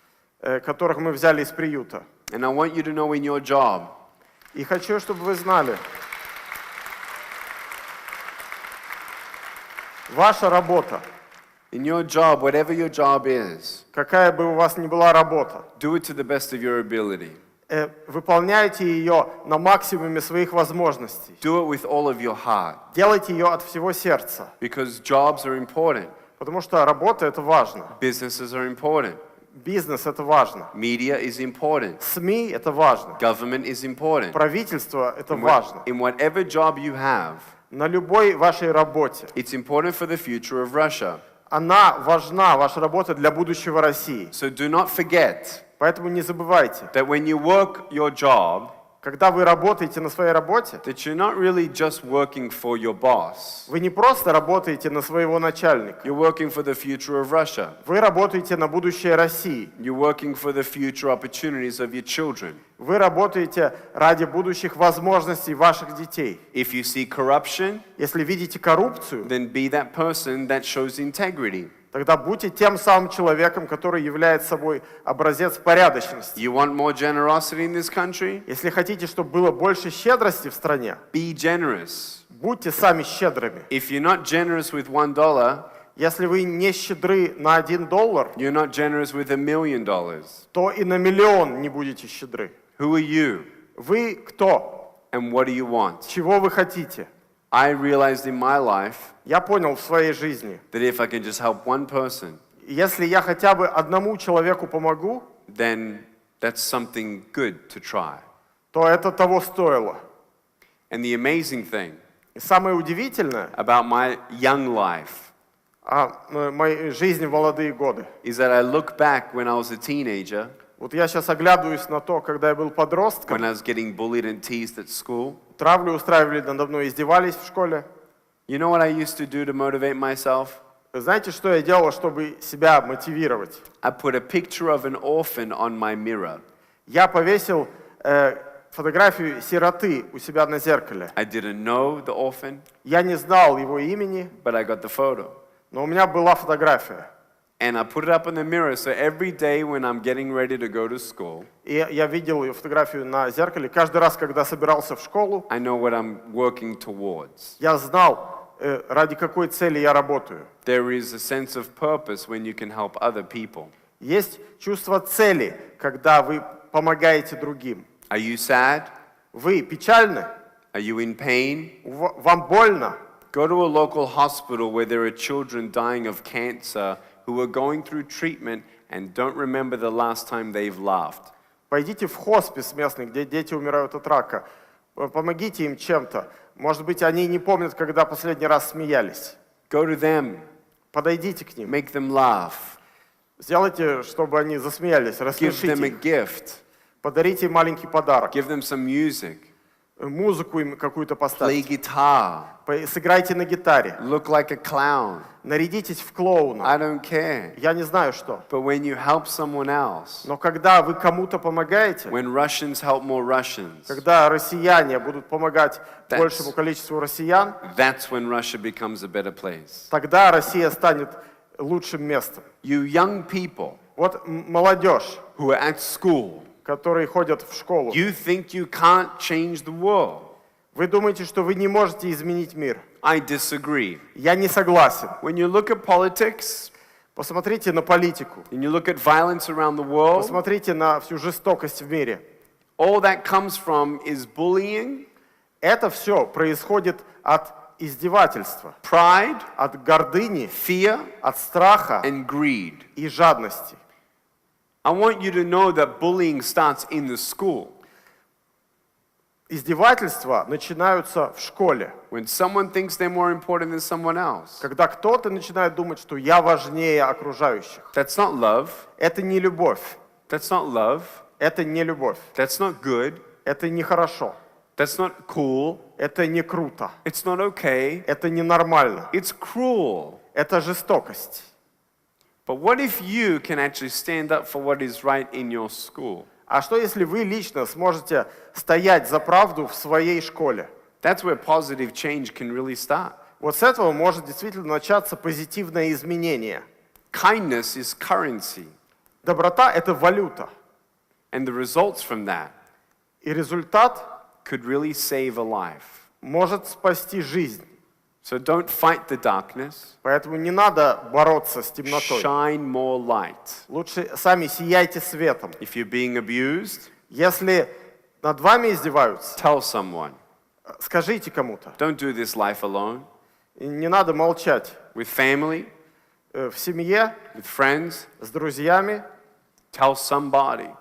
которых мы взяли из приюта. And I want you to know in your job, И хочу, чтобы вы знали, ваша работа, in your job, whatever your job is, какая бы у вас ни была работа, do it to the best of your ability. выполняйте ее на максимуме своих возможностей. Do it with all of your heart, Делайте ее от всего сердца, because jobs are important, потому что работа — это важно, businesses are important, бизнес — это важно, media is important, СМИ — это важно, government is important. правительство — это важно. In whatever job you have, На любой вашей работе. it's important for the future of Russia. Она важна, ваша работа, для будущего России. So do not forget Поэтому не забывайте, that when you work your job, когда вы работаете на своей работе, that you're not really just working for your boss. вы не просто работаете на своего начальника, You're working for the future of Russia. вы работаете на будущее России, You're working for the future opportunities of your children. вы работаете ради будущих возможностей ваших детей. If you see corruption, Если видите коррупцию, then be that person that shows integrity. тогда будьте тем самым человеком, который является собой образец порядочности. You want more generosity in this country? Если хотите, чтобы было больше щедрости в стране, Be generous. будьте сами щедрыми. If you're not generous with $1, Если вы не щедры на $1, you're not generous with $1 million. то и на миллион не будете щедры. Who are you Вы кто? and what do you want? Чего вы хотите? I realized in my life Я понял в своей жизни, that if I can just help one person, если я хотя бы одному человеку помогу, then that's something good to try. то это того стоило. And the amazing thing И самое удивительное about my young life о моей жизни в молодые годы. is that I look back when I was a teenager, Вот я сейчас оглядываюсь на то, когда я был when подростком, I was getting bullied and teased at school. травлю устраивали надо мной, издевались в школе. You know what I used to do to motivate myself? Знаете, что я делал, чтобы себя мотивировать? I put a picture of an orphan on my mirror. Я повесил фотографию сироты у себя на зеркале. I didn't know the orphan, Я не знал его имени, but I got the photo. но у меня была фотография. And I put it up in the mirror, so every day when I'm getting ready to go to school, И я видел ее фотографию на зеркале. Каждый раз, когда собирался в школу, I know what I'm working towards. я знал, ради какой цели я работаю. There is a sense of purpose when you can help other people. Есть чувство цели, когда вы помогаете другим. Are you sad? Вы печальны? Are you in pain? Вам больно? Go to a local hospital where there are children dying of cancer who are going through treatment and don't remember the last time they've laughed. Пойдите в хоспис местный, где дети умирают от рака. Помогите им чем-то. Может быть, они не помнят, когда последний раз смеялись. Go to them, Подойдите к ним. make them laugh, Сделайте, чтобы они засмеялись. give them a Рассмешите их. gift, Подарите им маленький подарок. give them some music, Музыку им какую-то play поставьте. guitar, Сыграйте на гитаре. look like a clown. Нарядитесь в клоуна. I don't care. Я не знаю что. But when you help someone else, Но когда вы кому-то помогаете, when Russians help more Russians, когда россияне будут помогать That's- большему количеству россиян, that's when Russia becomes a better place. тогда Россия станет лучшим местом. You young people Вот молодежь, who are at school, которые ходят в школу. you think you can't change the world. Вы думаете, что вы не можете изменить мир? I disagree. Я не согласен. When you look at politics Посмотрите на политику. and you look at violence around the world, Посмотрите на всю жестокость в мире. all that comes from is bullying, Это все происходит от издевательства, pride, от гордыни, fear, от страха and greed. и жадности. I want you to know that bullying starts in the school. Издевательства начинаются в школе, When someone thinks they're more important than someone else. когда кто-то начинает думать, что я важнее окружающих. That's not love. Это не любовь, That's not love. это не любовь, That's not good. это нехорошо, That's not cool. это не круто, It's not okay. это ненормально, It's cruel. это жестокость. But what if you can actually stand up for what is right in your school? А что если вы лично сможете стоять за правду в своей школе? That's where positive change can really start. Вот с этого может действительно начаться позитивное изменение. Kindness is currency, Доброта – это валюта. and the results from that И результат could really save a life. может спасти жизнь. So don't fight the darkness. Поэтому не надо бороться с темнотой. Shine more light. Лучше сами сияйте светом. If you're being abused, Если над вами издеваются, tell someone. скажите кому-то. Don't do this life alone. И не надо молчать. With family, В семье, with friends, с друзьями, tell somebody.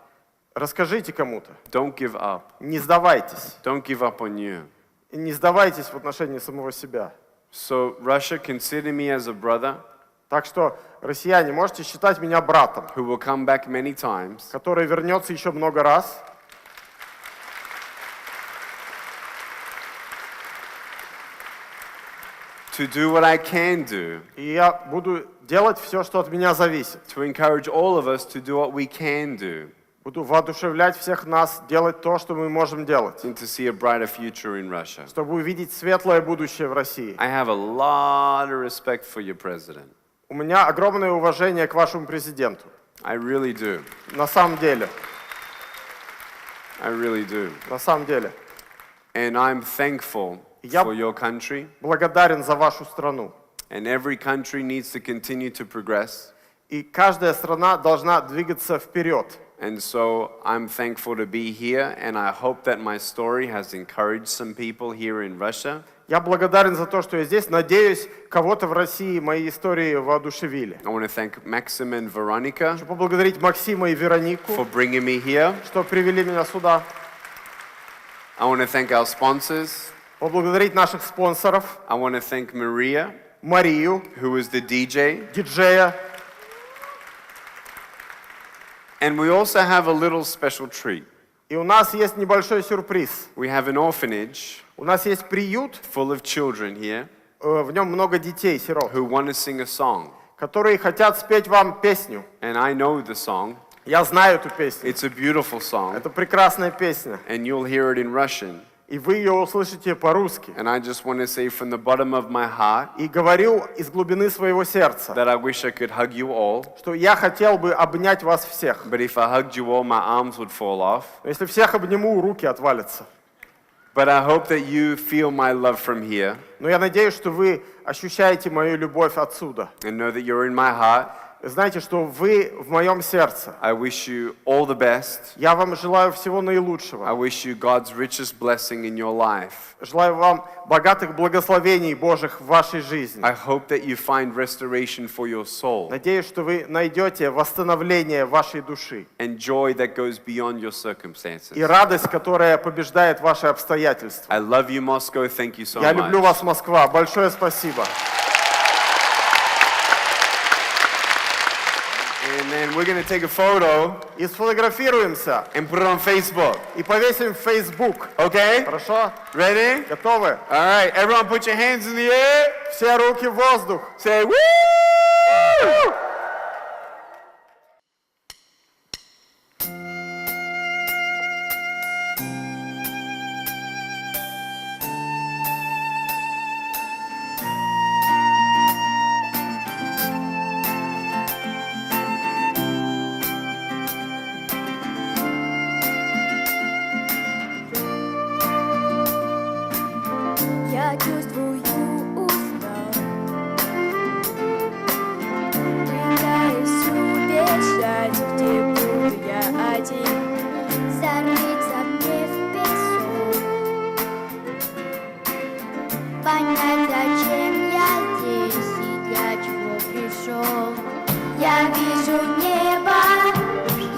расскажите кому-то. Don't give up. Не сдавайтесь. Don't give up on you. И не сдавайтесь в отношении самого себя. So Russia, consider me as a brother Так что, россияне, можете считать меня братом, who will come back many times. который вернется еще много раз. To do what I can do, И я буду делать все, что от меня зависит. to encourage all of us to do what we can do, Буду воодушевлять всех нас делать то, что мы можем делать, and to see a brighter future in Russia. чтобы увидеть светлое будущее в России. I have a lot of respect for your president. У меня огромное уважение к вашему президенту. I really do. На самом деле. I really do. На самом деле. And I'm thankful Я- for your country, Благодарен за вашу страну. and every country needs to continue to progress. И каждая страна должна двигаться вперед. And so I'm thankful to be here, and I hope that my story has encouraged some people here in Russia. Я благодарен за то, что я здесь. Надеюсь, кого-то в России мои истории воодушевили. I want to thank Maxim and Veronica Хочу поблагодарить Максима и Веронику, for bringing me here. что привели меня сюда. I want to thank our sponsors. Поблагодарить наших спонсоров, I want to thank Maria, Марию, who is the DJ. диджея. And we also have a little special treat. И у нас есть небольшой сюрприз. We have an orphanage У нас есть приют, full of children here в нем много детей, сирот, who want to sing a song. которые хотят спеть вам песню. And I know the song. Я знаю эту песню. It's a beautiful song. Это прекрасная песня. And you'll hear it in Russian. И вы ее услышите по-русски. And I just want to say from the bottom of my heart И говорю из глубины своего сердца, that I wish I could hug you all. что я хотел бы обнять вас всех. But if I hugged you all, my arms would fall off. Но если всех обниму, руки отвалятся. But I hope that you feel my love from here Но я надеюсь, что вы ощущаете мою любовь отсюда. and know that you're in my heart. Знаете, что вы в моем сердце. I wish you all the best. Я вам желаю всего I наилучшего. wish you God's richest blessing in your life. Желаю вам богатых благословений Божьих в вашей жизни. I hope that you find restoration for your soul Надеюсь, что вы найдете восстановление вашей души and joy that goes beyond your circumstances. и радость, которая побеждает ваши обстоятельства. I love you, Moscow. Thank you so Я люблю much. вас, Москва. Большое спасибо. And then we're going to take a photo И сфотографируемся and put it on Facebook. и повесим в Facebook. Okay? Хорошо? Ready? Готовы? All right. Everyone put your hands in the air. Все руки в воздух. Say, woo! Я вижу небо,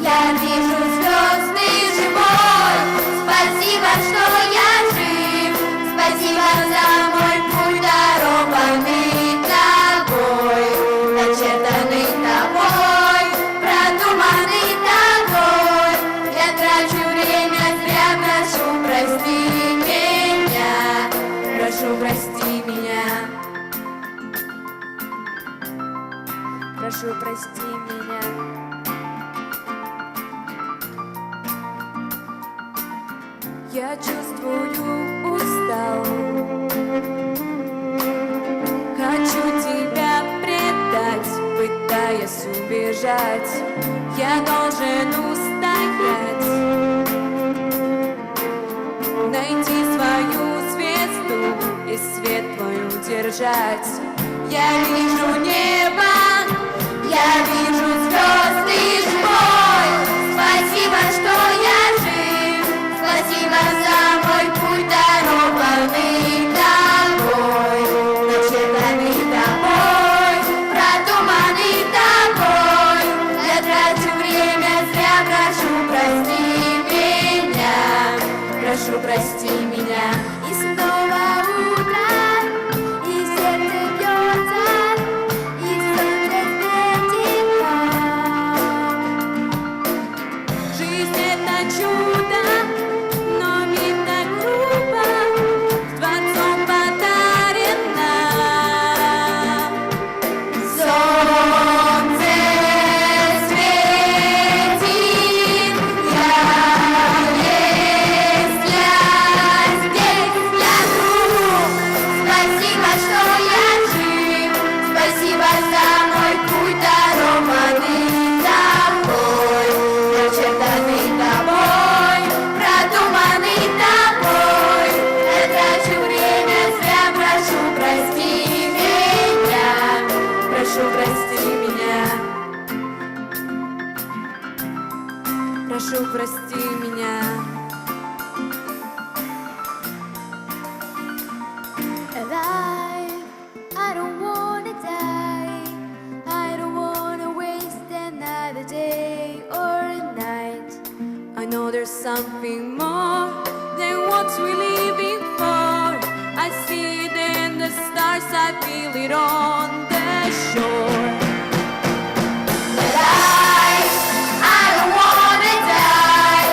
я вижу звезды живой. Спасибо, что я жив, спасибо за мой путь, дарованный тобой, начертанный тобой, продуманный тобой. Я трачу время зря, прошу, прости меня, прошу, прости меня. Прошу, прости меня. Я чувствую, устал. Хочу тебя предать, пытаясь убежать. Я должен устоять, найти свою звезду и свет твой удержать. Я вижу небо, я вижу звезды живой. Спасибо, что я жив, спасибо за мой путь, дарованный тобой, начертанный тобой, продуманный тобой. Я трачу время зря, прошу, прости меня, прошу, прости меня. И снова утро, и сердце бьется, и солнце светит нам. Жизнь это чудо, но мир так грубо Творцом подарен нам. Солнце светит, я есть, я здесь, я тут. Спасибо, что я жив, спасибо за мой путь, дарованный тобой, начертанный тобой, продуманный тобой. Я трачу время зря, прошу, прости меня, прошу, прости меня, прошу, прости меня. Alive, I don't wanna die, I don't wanna waste another day or a night. I know there's something more than what we're living for. I see it in the stars, I feel it on the shore. But I don't wanna die,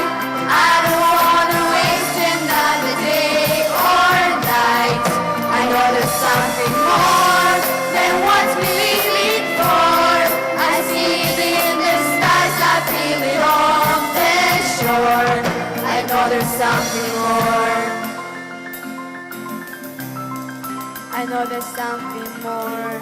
I don't wanna waste another day or night. I know there's something more than what we're living for. I see it in the stars, I feel it on the shore. I know there's something more. I know there's something more.